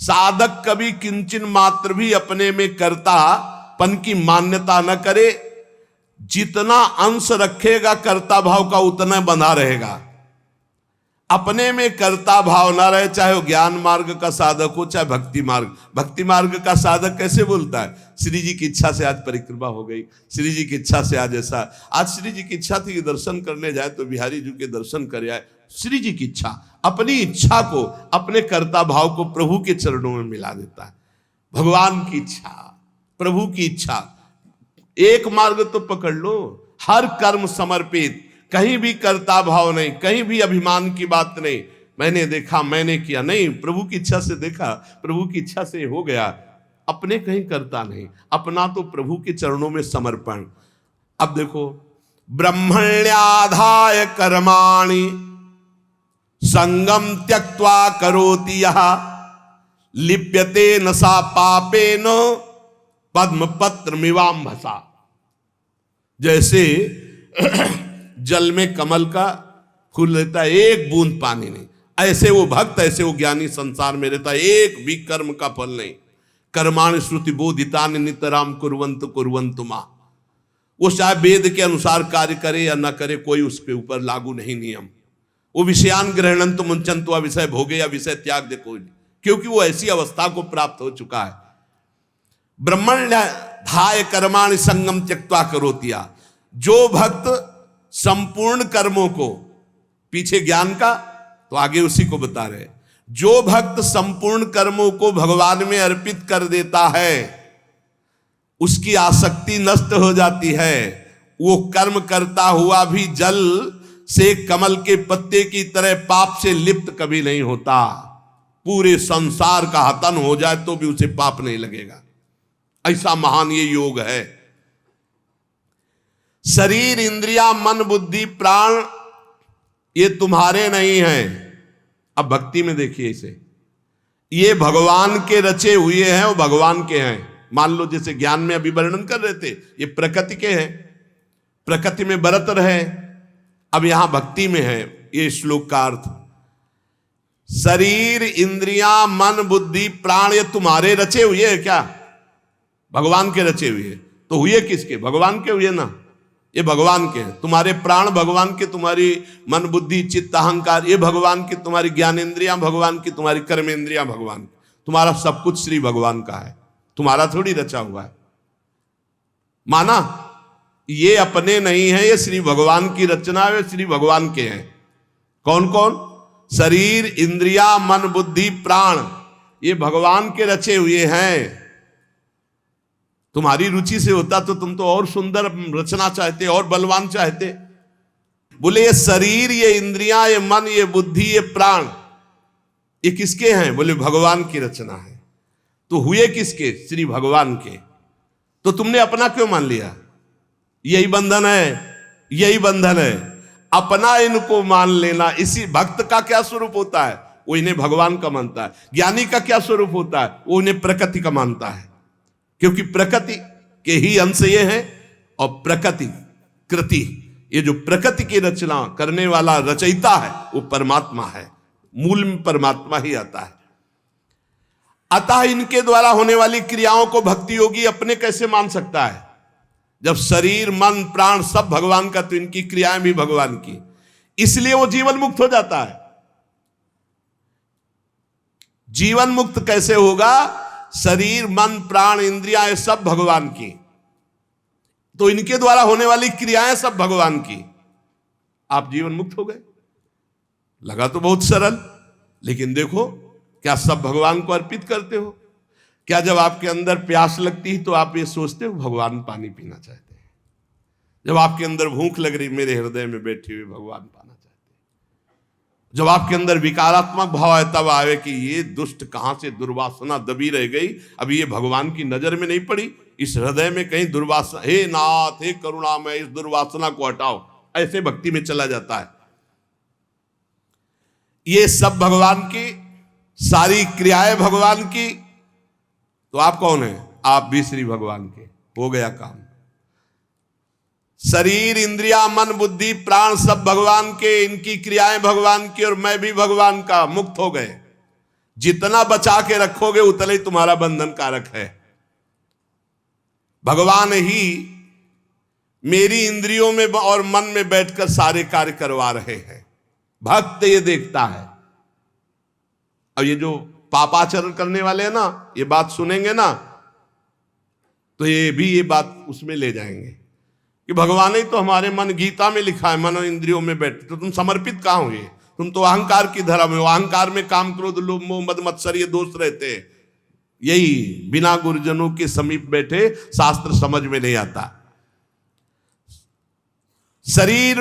साधक कभी किंचन मात्र भी अपने में कर्तापन की मान्यता न करे, जितना अंश रखेगा कर्ता भाव का उतना बंधा रहेगा। अपने में कर्ता भाव ना रहे, चाहे वो ज्ञान मार्ग का साधक हो चाहे भक्ति मार्ग। भक्ति मार्ग का साधक कैसे बोलता है, श्री जी की इच्छा से आज परिक्रमा हो गई, श्री जी की इच्छा से आज ऐसा, आज श्री जी की इच्छा थी कि दर्शन करने जाए तो बिहारी जी के दर्शन कर आए। श्री जी की इच्छा, अपनी इच्छा को, अपने कर्ता भाव को प्रभु के चरणों में मिला देता है। भगवान की इच्छा, प्रभु की इच्छा, एक मार्ग तो पकड़ लो, हर कर्म समर्पित, कहीं भी कर्ता भाव नहीं, कहीं भी अभिमान की बात नहीं, मैंने देखा मैंने किया नहीं, प्रभु की इच्छा से देखा, प्रभु की इच्छा से हो गया, अपने कहीं करता नहीं, अपना तो प्रभु के चरणों में समर्पण। अब देखो, ब्रह्मण्याधाय कर्माणि संगम त्यक्त्वा करोति यः लिप्यते न सा पापेन पद्म पत्र मिवाम्भसा। जैसे जल में कमल का फूल रहता है, एक बूंद पानी नहीं, ऐसे वो भक्त, ऐसे वो ज्ञानी संसार में रहता है, एक भी कर्म का फल नहीं। कर्माणि श्रुति बोधितानि नितराम कुर्वन्तु कुर्वन्तु मा। वो चाहे वेद के अनुसार कार्य करे या न करे, कोई उसके ऊपर लागू नहीं नियम। वो विषयान ग्रहणंतु मुंचन्तु, विषय भोगे या विषय त्याग दे कोई नहीं, क्योंकि वो ऐसी अवस्था को प्राप्त हो चुका है। ब्रह्मण्याधाय कर्माणि संगम त्यक्त्वा करोति यः। जो भक्त संपूर्ण कर्मों को, पीछे ज्ञान का तो आगे उसी को बता रहे, जो भक्त संपूर्ण कर्मों को भगवान में अर्पित कर देता है, उसकी आसक्ति नष्ट हो जाती है। वो कर्म करता हुआ भी जल से कमल के पत्ते की तरह पाप से लिप्त कभी नहीं होता। पूरे संसार का हतन हो जाए तो भी उसे पाप नहीं लगेगा, ऐसा महान ये योग है। शरीर इंद्रिया मन बुद्धि प्राण ये तुम्हारे नहीं हैं। अब भक्ति में देखिए इसे, ये भगवान के रचे हुए हैं, वो भगवान के हैं। मान लो जैसे ज्ञान में अभी वर्णन कर रहे थे, ये प्रकृति के हैं, प्रकृति में बरत रहे, अब यहां भक्ति में है ये श्लोक का अर्थ। शरीर इंद्रियां मन बुद्धि प्राण ये तुम्हारे रचे हुए हैं क्या? भगवान के रचे हुए हैं। तो हुए किसके? भगवान के हुए ना, ये भगवान के हैं। तुम्हारे प्राण भगवान के, तुम्हारी मन बुद्धि चित्त अहंकार ये भगवान की, तुम्हारी ज्ञानेंद्रियां भगवान की, तुम्हारी कर्मेंद्रियां भगवान की, तुम्हारा सब कुछ श्री भगवान का है, तुम्हारा थोड़ी रचा हुआ है। माना ये अपने नहीं है, ये श्री भगवान की रचना है, श्री भगवान के हैं। कौन कौन? शरीर इंद्रिया मन बुद्धि प्राण ये भगवान के रचे हुए हैं। तुम्हारी रुचि से होता तो तुम तो और सुंदर रचना चाहते, और बलवान चाहते। बोले ये शरीर ये इंद्रियां ये मन ये बुद्धि ये प्राण ये किसके हैं? बोले भगवान की रचना है। तो हुए किसके? श्री भगवान के। तो तुमने अपना क्यों मान लिया? यही बंधन है, यही बंधन है, अपना इनको मान लेना। इसी भक्त का क्या स्वरूप होता है? वो इन्हें भगवान का मानता है। ज्ञानी का क्या स्वरूप होता है? वो इन्हें प्रकृति का मानता है, क्योंकि प्रकृति के ही अंश ये है। और प्रकृति कृति, ये जो प्रकृति की रचना करने वाला रचयिता है वो परमात्मा है, मूल में परमात्मा ही आता है। अतः इनके द्वारा होने वाली क्रियाओं को भक्ति योगी अपने कैसे मान सकता है? जब शरीर मन प्राण सब भगवान का, तो इनकी क्रियाएं भी भगवान की, इसलिए वो जीवन मुक्त हो जाता है। जीवन मुक्त कैसे होगा? शरीर मन प्राण इंद्रियां ये सब भगवान की, तो इनके द्वारा होने वाली क्रियाएं सब भगवान की, आप जीवन मुक्त हो गए। लगा तो बहुत सरल, लेकिन देखो क्या सब भगवान को अर्पित करते हो? क्या जब आपके अंदर प्यास लगती है तो आप ये सोचते हो भगवान पानी पीना चाहते हैं? जब आपके अंदर भूख लग रही, मेरे हृदय में बैठे हुए भगवान पाना चाहते हैं। जब आपके अंदर विकारात्मक भाव आए, तब आवे कि ये दुष्ट कहां से दुर्वासना दबी रह गई, अभी ये भगवान की नजर में नहीं पड़ी, इस हृदय में कहीं दुर्वासना, हे नाथ हे करुणामय इस दुर्वासना को हटाओ, ऐसे भक्ति में चला जाता है। ये सब भगवान की, सारी क्रियाएं भगवान की, तो आप कौन है? आप भी श्री भगवान के। हो गया काम। शरीर इंद्रिया मन बुद्धि प्राण सब भगवान के, इनकी क्रियाएं भगवान की, और मैं भी भगवान का। मुक्त हो गए। जितना बचा के रखोगे उतना ही तुम्हारा बंधन कारक है। भगवान ही मेरी इंद्रियों में और मन में बैठकर सारे कार्य करवा रहे हैं। भक्त ये देखता है। अब ये जो पापाचरण करने वाले हैं ना, ये बात सुनेंगे ना तो ये बात उसमें ले जाएंगे कि भगवान ही तो हमारे मन, गीता में लिखा है मनो इंद्रियों में बैठे, तो तुम समर्पित कहां हुए? तुम तो अहंकार की धरा में हो। अहंकार में काम, क्रोध, लोभ, मोह, मद, मत्सर ये दोष रहते हैं। यही बिना गुरुजनों के समीप बैठे शास्त्र समझ में नहीं आता। शरीर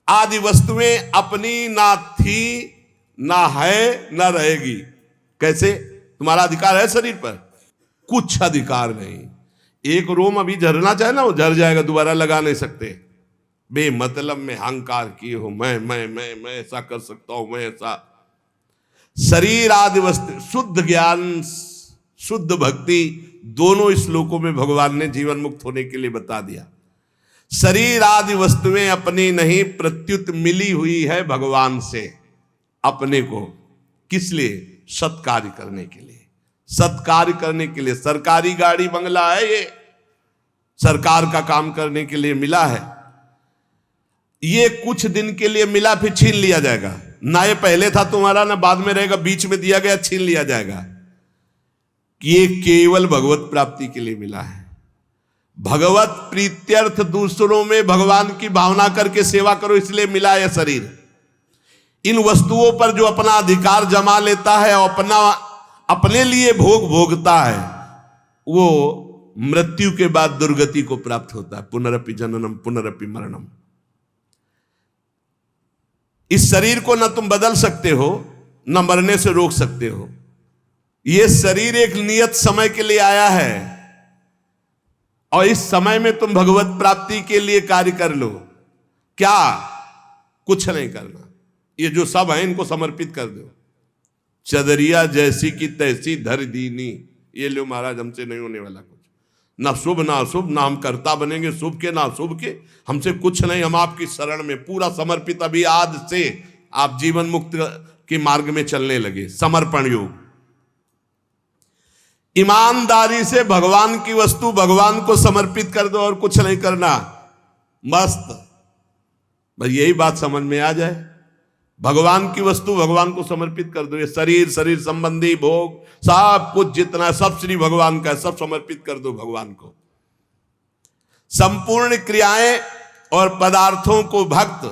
आदि वस्तुएं अपनी ना थी, ना है, ना रहेगी। कैसे? तुम्हारा अधिकार है शरीर पर? कुछ अधिकार नहीं। एक रोम अभी झरना चाहे ना, वो झर जाएगा, दोबारा लगा नहीं सकते। बेमतलब में अहंकार किए हो, मैं ऐसा कर सकता हूं, मैं ऐसा। शरीर आदि वस्तु, शुद्ध ज्ञान, शुद्ध भक्ति, दोनों श्लोकों में भगवान ने जीवन मुक्त होने के लिए बता दिया। शरीर आदि वस्तुएं अपनी नहीं, प्रत्युत मिली हुई है भगवान से अपने को। किस लिए? सत्कार्य करने के लिए। सत्कार्य करने के लिए। सरकारी गाड़ी बंगला है, ये सरकार का काम करने के लिए मिला है। ये कुछ दिन के लिए मिला, फिर छीन लिया जाएगा। ना ये पहले था तुम्हारा, ना बाद में रहेगा, बीच में दिया गया, छीन लिया जाएगा। ये केवल भगवत प्राप्ति के लिए मिला है। भगवत प्रीत्यर्थ, दूसरों में भगवान की भावना करके सेवा करो, इसलिए मिला है शरीर। इन वस्तुओं पर जो अपना अधिकार जमा लेता है और अपने लिए भोग भोगता है, वो मृत्यु के बाद दुर्गति को प्राप्त होता है। पुनरपि जननम पुनरपि मरणम। इस शरीर को न तुम बदल सकते हो, न मरने से रोक सकते हो। यह शरीर एक नियत समय के लिए आया है और इस समय में तुम भगवत प्राप्ति के लिए कार्य कर लो। क्या? कुछ नहीं करना। ये जो सब है इनको समर्पित कर दो। चदरिया जैसी की तैसी धर दीनी। ये लो महाराज, हमसे नहीं होने वाला कुछ। ना शुभ ना अशुभ, ना हम कर्ता बनेंगे शुभ के ना अशुभ के। हमसे कुछ नहीं, हम आपकी शरण में पूरा समर्पित। अभी आज से आप जीवन मुक्त के मार्ग में चलने लगे। समर्पण योग। ईमानदारी से भगवान की वस्तु भगवान को समर्पित कर दो और कुछ नहीं करना। मस्त। बस यही बात समझ में आ जाए। भगवान की वस्तु भगवान को समर्पित कर दो। ये शरीर, शरीर संबंधी भोग, सब कुछ जितना, सब श्री भगवान का है, सब समर्पित कर दो भगवान को। संपूर्ण क्रियाएं और पदार्थों को भक्त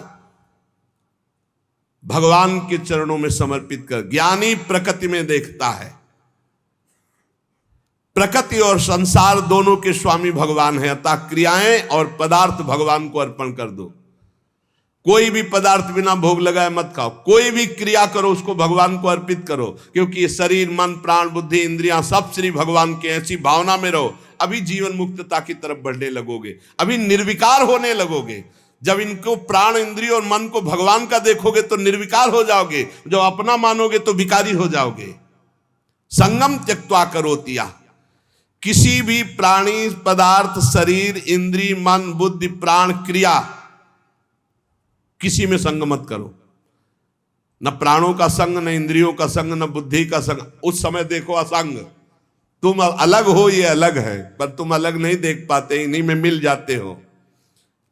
भगवान के चरणों में समर्पित कर। ज्ञानी प्रकृति में देखता है। प्रकृति और संसार दोनों के स्वामी भगवान है, अतः क्रियाएं और पदार्थ भगवान को अर्पण कर दो। कोई भी पदार्थ बिना भोग लगाए मत खाओ। कोई भी क्रिया करो उसको भगवान को अर्पित करो, क्योंकि ये शरीर, मन, प्राण, बुद्धि, इंद्रियां सब श्री भगवान के। ऐसी भावना में रहो। अभी जीवन मुक्तता की तरफ बढ़ने लगोगे, अभी निर्विकार होने लगोगे। जब इनको प्राण, इंद्रिय और मन को भगवान का देखोगे तो निर्विकार हो जाओगे। जब अपना मानोगे तो विकारी हो जाओगे। संगम त्यक्त्वा करोतिया। किसी भी प्राणी, पदार्थ, शरीर, इंद्रिय, मन, बुद्धि, प्राण, क्रिया, किसी में संग मत करो। न प्राणों का संग, न इंद्रियों का संग, न बुद्धि का संग। उस समय देखो असंग। तुम अलग हो, ये अलग है, पर तुम अलग नहीं देख पाते, इन्हीं में मिल जाते हो।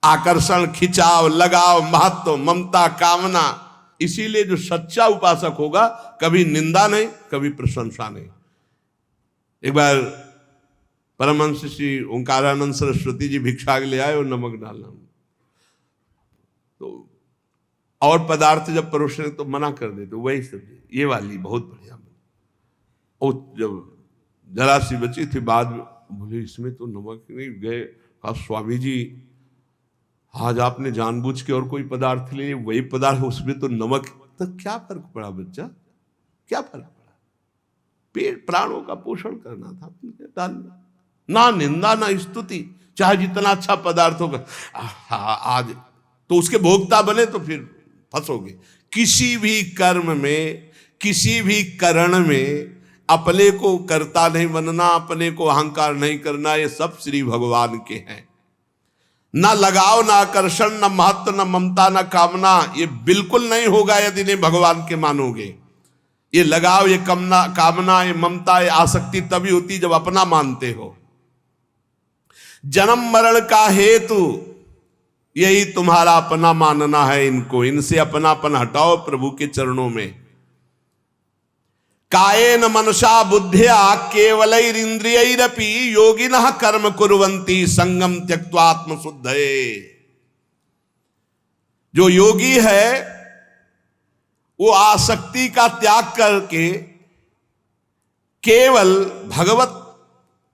आकर्षण, खिंचाव, लगाव, महत्व, ममता, कामना। इसीलिए जो सच्चा उपासक होगा, कभी निंदा नहीं, कभी प्रशंसा नहीं। एक बार परमहंस श्री ओंकारानंद सरस्वती जी भिक्षा के लिए आए और नमक डालना, तो और पदार्थ जब परोसने तो मना कर देते, तो वही सब्जी ये वाली बहुत बढ़िया। और जब जरा सी बची थी, बाद में बोले इसमें तो नमक नहीं। गए, कहा स्वामी जी आज आपने जानबूझ के और कोई पदार्थ ले, वही पदार्थ, उसमें तो नमक। तो क्या फर्क पड़ा बच्चा, क्या फर्क पड़ा? पेट प्राणों का पोषण करना था, डालना। ना निंदा ना स्तुति, चाहे जितना अच्छा पदार्थ होगा। आज तो उसके भोक्ता बने तो फिर फंसोगे। किसी भी कर्म में, किसी भी करण में अपने को कर्ता नहीं बनना, अपने को अहंकार नहीं करना। ये सब श्री भगवान के हैं। ना लगाव, ना आकर्षण, ना महत्व, ना ममता, ना कामना। ये बिल्कुल नहीं होगा यदि नहीं भगवान के मानोगे। ये लगाव, ये कामना, ये ममता, ये आसक्ति तभी होती जब अपना मानते हो। जन्म मरण का हेतु यही तुम्हारा अपना मानना है इनको, इनसे अपनापन हटाओ प्रभु के चरणों में। कायेन मनसा बुद्धिया केवलैरिंद्रियैरपि योगिनः कर्म कुर्वन्ति संगम त्यक्त्वा आत्मशुद्धये। जो योगी है वो आसक्ति का त्याग करके केवल भगवत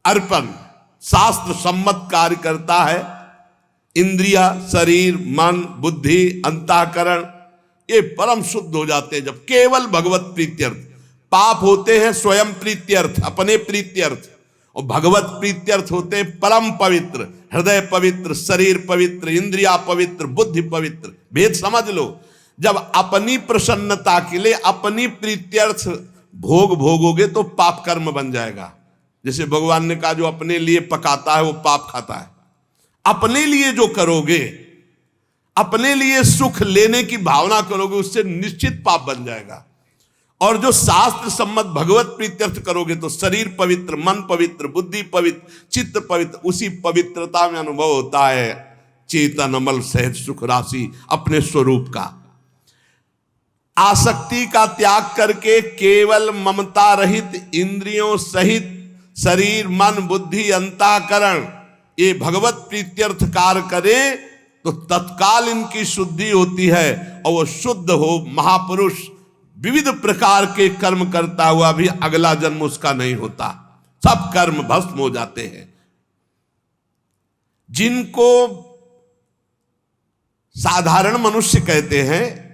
अर्पण शास्त्र सम्मत कार्य करता है। इंद्रिया, शरीर, मन, बुद्धि, अंतःकरण ये परम शुद्ध हो जाते हैं जब केवल भगवत प्रीत्यर्थ। पाप होते हैं स्वयं प्रीत्यर्थ, अपने प्रीत्यर्थ, और भगवत प्रीत्यर्थ होते हैं परम पवित्र, हृदय पवित्र, शरीर पवित्र, इंद्रिया पवित्र, बुद्धि पवित्र। भेद समझ लो। जब अपनी प्रसन्नता के लिए अपनी प्रीत्यर्थ भोग भोगोगे तो पाप कर्म बन जाएगा। जैसे भगवान ने कहा जो अपने लिए पकाता है वो पाप खाता है। अपने लिए जो करोगे, अपने लिए सुख लेने की भावना करोगे, उससे निश्चित पाप बन जाएगा। और जो शास्त्र सम्मत भगवत प्रीत्यर्थ करोगे तो शरीर पवित्र, मन पवित्र, बुद्धि पवित्र, चित्त पवित्र, उसी पवित्रता में अनुभव होता है चेतन अमल सहज सुख राशि अपने स्वरूप का। आसक्ति का त्याग करके केवल ममता रहित इंद्रियों सहित शरीर, मन, बुद्धि, अंतःकरण ये भगवत प्रीत्यर्थ कार्य करे तो तत्काल इनकी शुद्धि होती है और वो शुद्ध हो महापुरुष विविध प्रकार के कर्म करता हुआ भी अगला जन्म उसका नहीं होता, सब कर्म भस्म हो जाते हैं। जिनको साधारण मनुष्य कहते हैं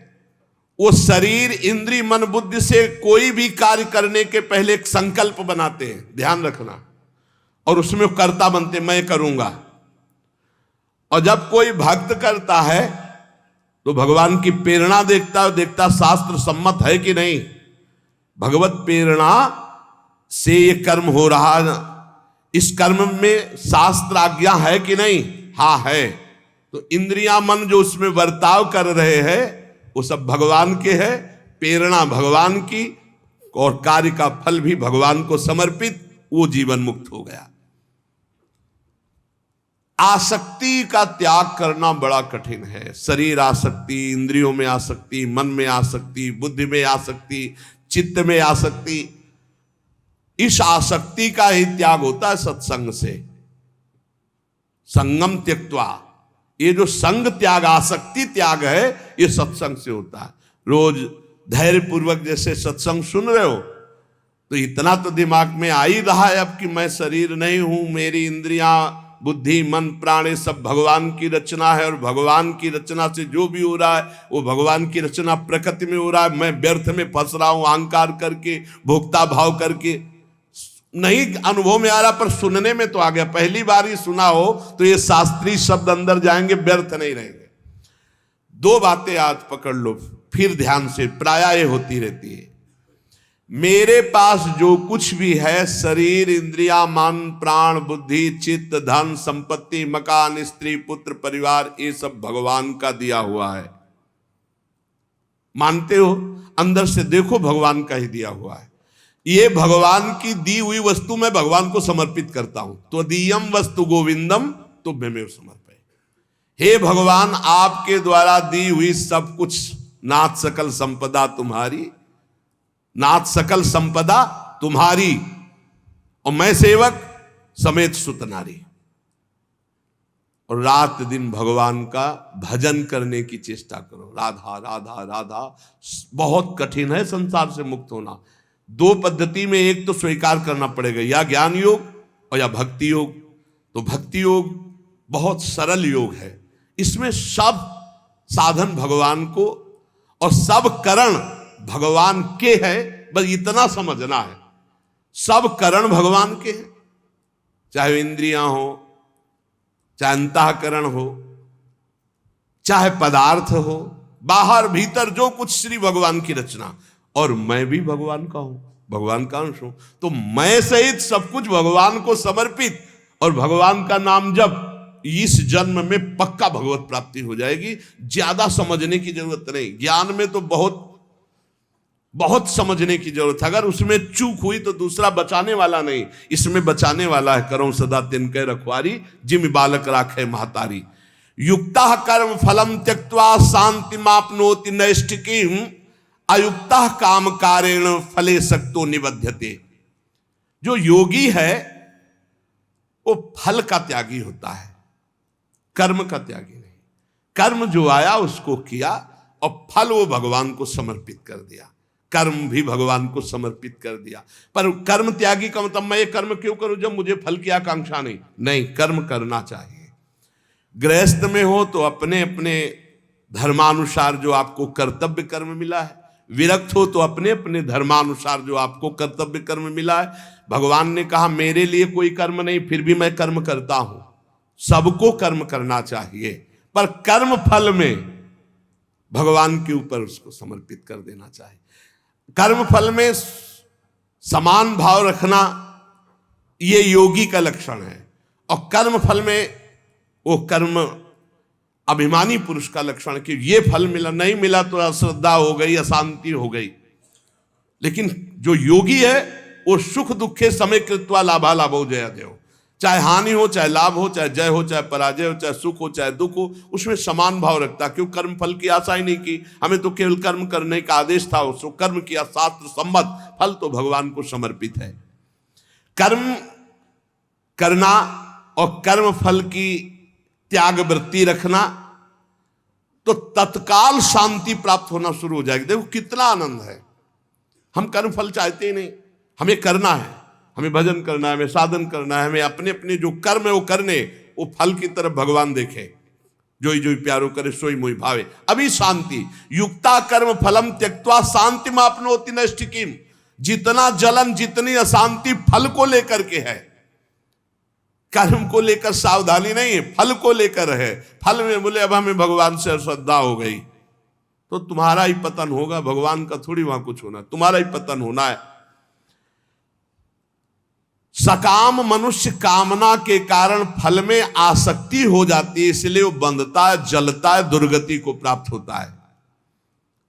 वो शरीर, इंद्रिय, मन, बुद्धि से कोई भी कार्य करने के पहले एक संकल्प बनाते हैं, ध्यान रखना, और उसमें कर्ता बनते, मैं करूंगा। और जब कोई भक्त करता है तो भगवान की प्रेरणा देखता शास्त्र सम्मत है कि नहीं, भगवत प्रेरणा से ये कर्म हो रहा है, इस कर्म में शास्त्र आज्ञा है कि नहीं, हाँ है। तो इंद्रियां, मन जो उसमें बर्ताव कर रहे हैं वो सब भगवान के है, प्रेरणा भगवान की, और कार्य का फल भी भगवान को समर्पित, वो जीवन मुक्त हो गया। आसक्ति का त्याग करना बड़ा कठिन है। शरीर आसक्ति, इंद्रियों में आसक्ति, मन में आसक्ति, बुद्धि में आसक्ति, चित्त में आसक्ति, इस आसक्ति का ही त्याग होता है सत्संग से। संगम त्यक्त्वा, ये जो संग त्याग, आसक्ति त्याग है, ये सत्संग से होता है। रोज धैर्य पूर्वक जैसे सत्संग सुन रहे हो तो इतना तो दिमाग में आ ही रहा है अब कि मैं शरीर नहीं हूं, मेरी इंद्रियां, बुद्धि, मन, प्राण सब भगवान की रचना है, और भगवान की रचना से जो भी हो रहा है वो भगवान की रचना प्रकृति में हो रहा है। मैं व्यर्थ में फंस रहा हूं अहंकार करके, भोक्ता भाव करके। नहीं अनुभव में आ रहा पर सुनने में तो आ गया। पहली बार ही सुना हो तो ये शास्त्रीय शब्द अंदर जाएंगे, व्यर्थ नहीं रहेंगे। दो बातें आज पकड़ लो, फिर ध्यान से, प्रायः होती रहती है। मेरे पास जो कुछ भी है, शरीर, इंद्रिया, मन, प्राण, बुद्धि, चित्त, धन, संपत्ति, मकान, स्त्री, पुत्र, परिवार, ये सब भगवान का दिया हुआ है। मानते हो? अंदर से देखो भगवान का ही दिया हुआ है। ये भगवान की दी हुई वस्तु मैं भगवान को समर्पित करता हूं। तो दीयम वस्तु गोविंदम तुभ्यमेव समर्पये। हे भगवान, आपके द्वारा दी हुई सब कुछ, नाथ सकल संपदा तुम्हारी, नाथ सकल संपदा तुम्हारी, और मैं सेवक समेत सुत नारी। और रात दिन भगवान का भजन करने की चेष्टा करो। राधा राधा राधा। बहुत कठिन है संसार से मुक्त होना। दो पद्धति में एक तो स्वीकार करना पड़ेगा, या ज्ञान योग और या भक्ति योग। तो भक्ति योग बहुत सरल योग है, इसमें सब साधन भगवान को और सब करण भगवान के हैं, बस इतना समझना है। सब करण भगवान के हैं, चाहे इंद्रियां हो, चाहे अंतःकरण हो, चाहे पदार्थ हो, बाहर भीतर जो कुछ श्री भगवान की रचना। और मैं भी भगवान का हूं, भगवान का अंश हूं। तो मैं सहित सब कुछ भगवान को समर्पित, और भगवान का नाम जब, इस जन्म में पक्का भगवत प्राप्ति हो जाएगी। ज्यादा समझने की जरूरत नहीं। ज्ञान में तो बहुत बहुत समझने की जरूरत है। अगर उसमें चूक हुई तो दूसरा बचाने वाला नहीं, इसमें बचाने वाला है। करो सदा तिनके रखवारी, जिम बालक राखे महतारी। युक्ता कर्म फलम त्यक्त्वा शांति मापनोति नैष्ठिकीम अयुक्ता काम कारेण फले सक्तो निबध्यते। जो योगी है वो फल का त्यागी होता है, कर्म का त्यागी नहीं। कर्म जो आया उसको किया और फल वो भगवान को समर्पित कर दिया, कर्म भी भगवान को समर्पित कर दिया। पर कर्म त्यागी का मतलब मैं ये कर्म क्यों करूं जब मुझे फल की आकांक्षा नहीं। नहीं, कर्म करना चाहिए। गृहस्थ में हो तो अपने अपने धर्मानुसार जो आपको कर्तव्य कर्म मिला है, विरक्त हो तो अपने अपने धर्मानुसार जो आपको कर्तव्य कर्म मिला है। भगवान ने कहा मेरे लिए कोई कर्म नहीं, फिर भी मैं कर्म करता हूं। सबको कर्म करना चाहिए, पर कर्म फल में भगवान के ऊपर उसको समर्पित कर देना चाहिए। कर्म फल में समान भाव रखना ये योगी का लक्षण है, और कर्म फल में वो कर्म अभिमानी पुरुष का लक्षण कि ये फल मिला, नहीं मिला तो अश्रद्धा हो गई, अशांति हो गई। लेकिन जो योगी है वो सुख दुखे समय कृत्वा लाभा लाभो जया देव, चाहे हानि हो चाहे लाभ हो, चाहे जय हो चाहे पराजय हो, चाहे सुख हो चाहे दुख हो, उसमें समान भाव रखता। क्यों? कर्म फल की आशा ही नहीं की, हमें तो केवल कर्म करने का आदेश था, उसको कर्म किया, शास्त्र सम्मत, फल तो भगवान को समर्पित है। कर्म करना और कर्म फल की त्याग वृत्ति रखना तो तत्काल शांति प्राप्त होना शुरू हो जाएगी। देखो कितना आनंद है। हम कर्म फल चाहते ही नहीं, हमें करना है, हमें भजन करना है, हमें साधन करना है, हमें अपने अपने जो कर्म है वो करने, वो फल की तरफ भगवान देखे। जोई जोई प्यारो करे सोई मोई भावे, अभी शांति। युक्ता कर्म फलम त्यक्त्वा शांति मापनोति नैष्ठिकीम। जितना जलन, जितनी अशांति फल को लेकर के है, कर्म को लेकर सावधानी नहीं है, फल को लेकर है। फल में बोले अब हमें भगवान से श्रद्धा हो गई तो तुम्हारा ही पतन होगा, भगवान का थोड़ी वहां कुछ होना, तुम्हारा ही पतन होना है। सकाम मनुष्य कामना के कारण फल में आसक्ति हो जाती है, इसलिए वो बंधता है, जलता है, दुर्गति को प्राप्त होता है।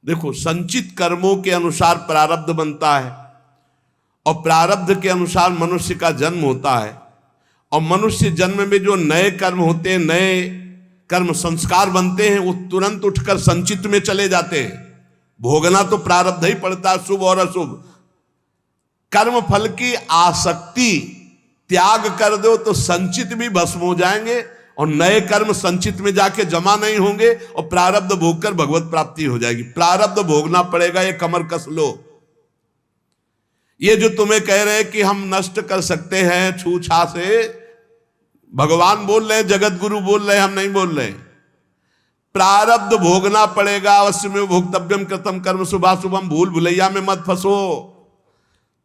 देखो संचित कर्मों के अनुसार प्रारब्ध बनता है, और प्रारब्ध के अनुसार मनुष्य का जन्म होता है, और मनुष्य जन्म में जो नए कर्म होते हैं, नए कर्म संस्कार बनते हैं, वो तुरंत उठकर संचित में चले जाते हैं। भोगना तो प्रारब्ध ही पड़ता है, शुभ और अशुभ। कर्म फल की आसक्ति त्याग कर दो तो संचित भी भस्म हो जाएंगे, और नए कर्म संचित में जाके जमा नहीं होंगे, और प्रारब्ध भोगकर भगवत प्राप्ति हो जाएगी। प्रारब्ध भोगना पड़ेगा, ये कमर कस लो। ये जो तुम्हें कह रहे हैं कि हम नष्ट कर सकते हैं छूछा से, भगवान बोल रहे हैं, जगत गुरु बोल रहे हैं, हम नहीं बोल रहे। प्रारब्ध भोगना पड़ेगा, अवश्य में भोक्तव्यम कृतम कर्म शुभाशुभम। भूल भुलैया में मत फंसो,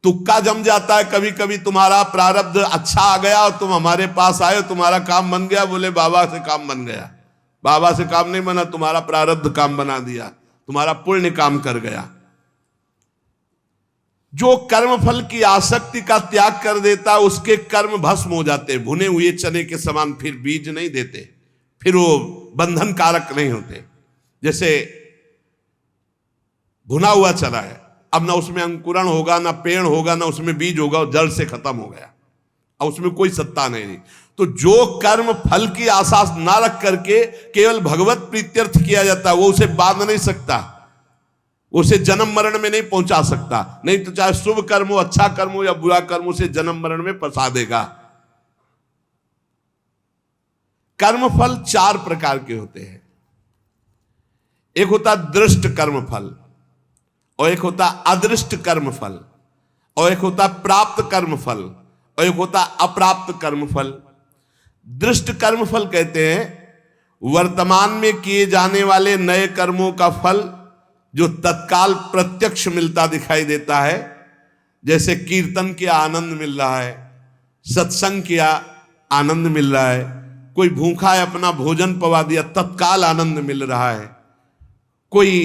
तुक्का जम जाता है कभी कभी। तुम्हारा प्रारब्ध अच्छा आ गया और तुम हमारे पास आए, तुम्हारा काम बन गया, बोले बाबा से काम बन गया। बाबा से काम नहीं बना, तुम्हारा प्रारब्ध काम बना दिया, तुम्हारा पुण्य काम कर गया। जो कर्म फल की आसक्ति का त्याग कर देता, उसके कर्म भस्म हो जाते, भुने हुए चने के समान, फिर बीज नहीं देते, फिर वो बंधन कारक नहीं होते। जैसे भुना हुआ चना है, अब ना उसमें अंकुरण होगा, ना पेड़ होगा, ना उसमें बीज होगा, जड़ से खत्म हो गया, अब उसमें कोई सत्ता नहीं। तो जो कर्म फल की आशा ना रख करके केवल भगवत प्रीत्यर्थ किया जाता है, वो उसे बांध नहीं सकता, उसे जन्म मरण में नहीं पहुंचा सकता। नहीं तो चाहे शुभ कर्म हो, अच्छा कर्म हो या बुरा कर्म, उसे जन्म मरण में फंसा देगा। कर्म फल 4 प्रकार के होते हैं। एक होता दृष्ट कर्म फल, और एक होता अदृष्ट कर्म फल, और एक होता प्राप्त कर्म फल, और एक होता अप्राप्त कर्म फल। दृष्ट कर्म फल कहते हैं वर्तमान में किए जाने वाले नए कर्मों का फल जो तत्काल प्रत्यक्ष मिलता दिखाई देता है। जैसे कीर्तन किया आनंद मिल रहा है, सत्संग किया आनंद मिल रहा है, कोई भूखा है अपना भोजन पवा दिया, तत्काल आनंद मिल रहा है। कोई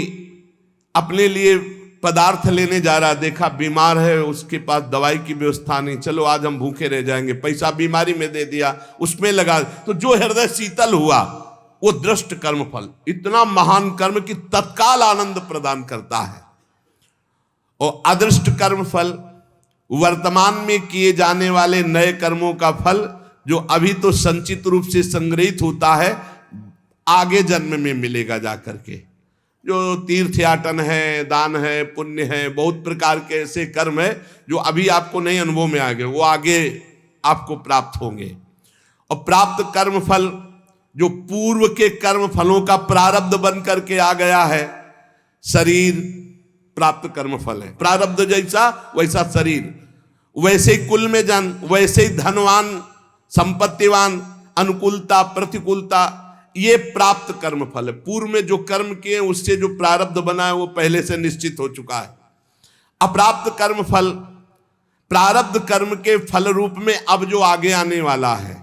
अपने लिए पदार्थ लेने जा रहा, देखा बीमार है, उसके पास दवाई की व्यवस्था नहीं, चलो आज हम भूखे रह जाएंगे, पैसा बीमारी में दे दिया, उसमें लगा, तो जो हृदय शीतल हुआ वो दृष्ट कर्म फल। इतना महान कर्म कि तत्काल आनंद प्रदान करता है। और अदृष्ट कर्म फल वर्तमान में किए जाने वाले नए कर्मों का फल जो अभी तो संचित रूप से संग्रहित होता है, आगे जन्म में मिलेगा जाकर के। जो तीर्थयाटन है, दान है, पुण्य है, बहुत प्रकार के ऐसे कर्म है जो अभी आपको नहीं अनुभव में आ गए, वो आगे आपको प्राप्त होंगे। और प्राप्त कर्म फल जो पूर्व के कर्म फलों का प्रारब्ध बन करके आ गया है, शरीर प्राप्त कर्म फल है। प्रारब्ध जैसा वैसा शरीर, वैसे ही कुल में जन्म, वैसे ही धनवान, संपत्तिवान, अनुकूलता, प्रतिकूलता, ये प्राप्त कर्म फल है। पूर्व में जो कर्म किए उससे जो प्रारब्ध बना है वो पहले से निश्चित हो चुका है। अप्राप्त कर्म फल प्रारब्ध कर्म के फल रूप में अब जो आगे आने वाला है,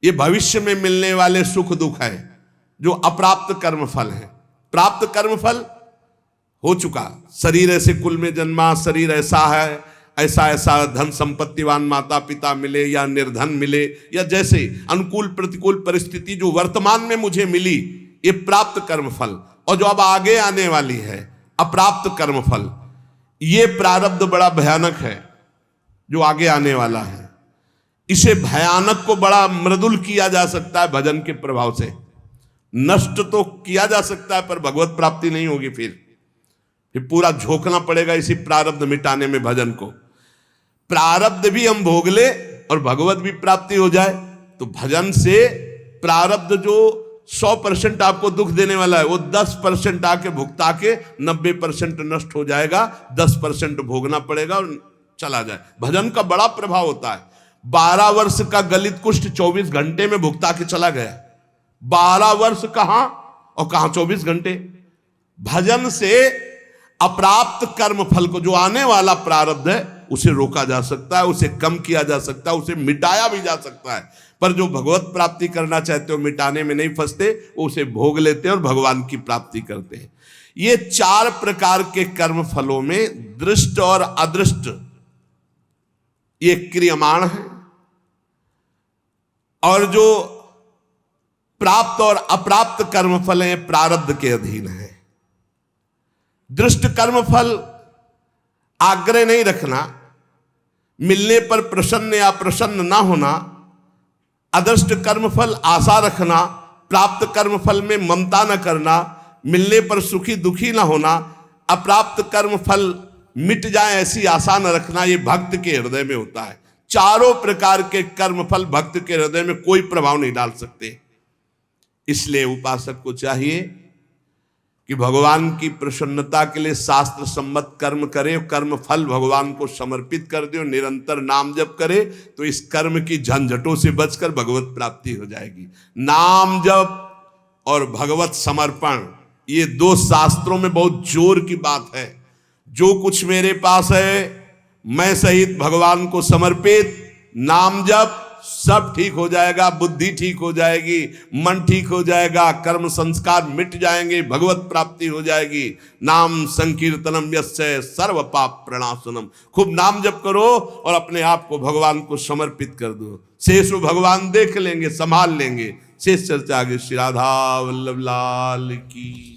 ये भविष्य में मिलने वाले सुख दुख है, जो अप्राप्त कर्म फल है। प्राप्त कर्म फल हो चुका, शरीर ऐसे कुल में जन्मा, शरीर ऐसा है, ऐसा ऐसा धन संपत्तिवान माता पिता मिले या निर्धन मिले, या जैसे अनुकूल प्रतिकूल परिस्थिति जो वर्तमान में मुझे मिली, ये प्राप्त कर्म फल। और जो अब आगे आने वाली है अप्राप्त कर्म फल, ये प्रारब्ध बड़ा भयानक है जो आगे आने वाला है। इसे भयानक को बड़ा मृदुल किया जा सकता है भजन के प्रभाव से। नष्ट तो किया जा सकता है पर भगवत प्राप्ति नहीं होगी। फिर पूरा झोंकना पड़ेगा इसी प्रारब्ध मिटाने में भजन को। प्रारब्ध भी हम भोग ले और भगवत भी प्राप्ति हो जाए तो भजन से प्रारब्ध जो 100% आपको दुख देने वाला है वो 10% आके भुगता के 90% नष्ट हो जाएगा, 10% भोगना पड़ेगा और चला जाए। भजन का बड़ा प्रभाव होता है। 12 वर्ष का गलित कुष्ठ 24 घंटे में भुगता के चला गया। 12 वर्ष कहां और कहां 24 घंटे। भजन से अप्राप्त कर्म फल को, जो आने वाला प्रारब्ध है, उसे रोका जा सकता है, उसे कम किया जा सकता है, उसे मिटाया भी जा सकता है। पर जो भगवत प्राप्ति करना चाहते हो मिटाने में नहीं फंसते, वो उसे भोग लेते हैं और भगवान की प्राप्ति करते हैं। ये 4 प्रकार के कर्म फलों में दृष्ट और अदृष्ट ये क्रियमाण है, और जो प्राप्त और अप्राप्त कर्म फल हैं प्रारब्ध के अधीन है। दृष्ट कर्म फल आग्रह नहीं रखना, मिलने पर प्रसन्न या प्रसन्न ना होना। अदृष्ट कर्म फल आशा रखना, प्राप्त कर्म फल में ममता न करना, मिलने पर सुखी दुखी ना होना। अप्राप्त कर्म फल मिट जाए ऐसी आशा न रखना, ये भक्त के हृदय में होता है। चारों प्रकार के कर्म फल भक्त के हृदय में कोई प्रभाव नहीं डाल सकते। इसलिए उपासक को चाहिए कि भगवान की प्रसन्नता के लिए शास्त्र सम्मत कर्म करे, कर्म फल भगवान को समर्पित कर दे, निरंतर नाम जप करे तो इस कर्म की झंझटों से बचकर भगवत प्राप्ति हो जाएगी। नाम जप और भगवत समर्पण, ये 2 शास्त्रों में बहुत जोर की बात है। जो कुछ मेरे पास है मैं सहित भगवान को समर्पित, नाम जप, सब ठीक हो जाएगा। बुद्धि ठीक हो जाएगी, मन ठीक हो जाएगा, कर्म संस्कार मिट जाएंगे, भगवत प्राप्ति हो जाएगी। नाम संकीर्तनम यस्य सर्व पाप प्रणाशनम। खूब नाम जप करो और अपने आप को भगवान को समर्पित कर दो। शेष भगवान देख लेंगे, संभाल लेंगे। शेष चर्चा आगे। श्री राधा वल्लभ लाल की।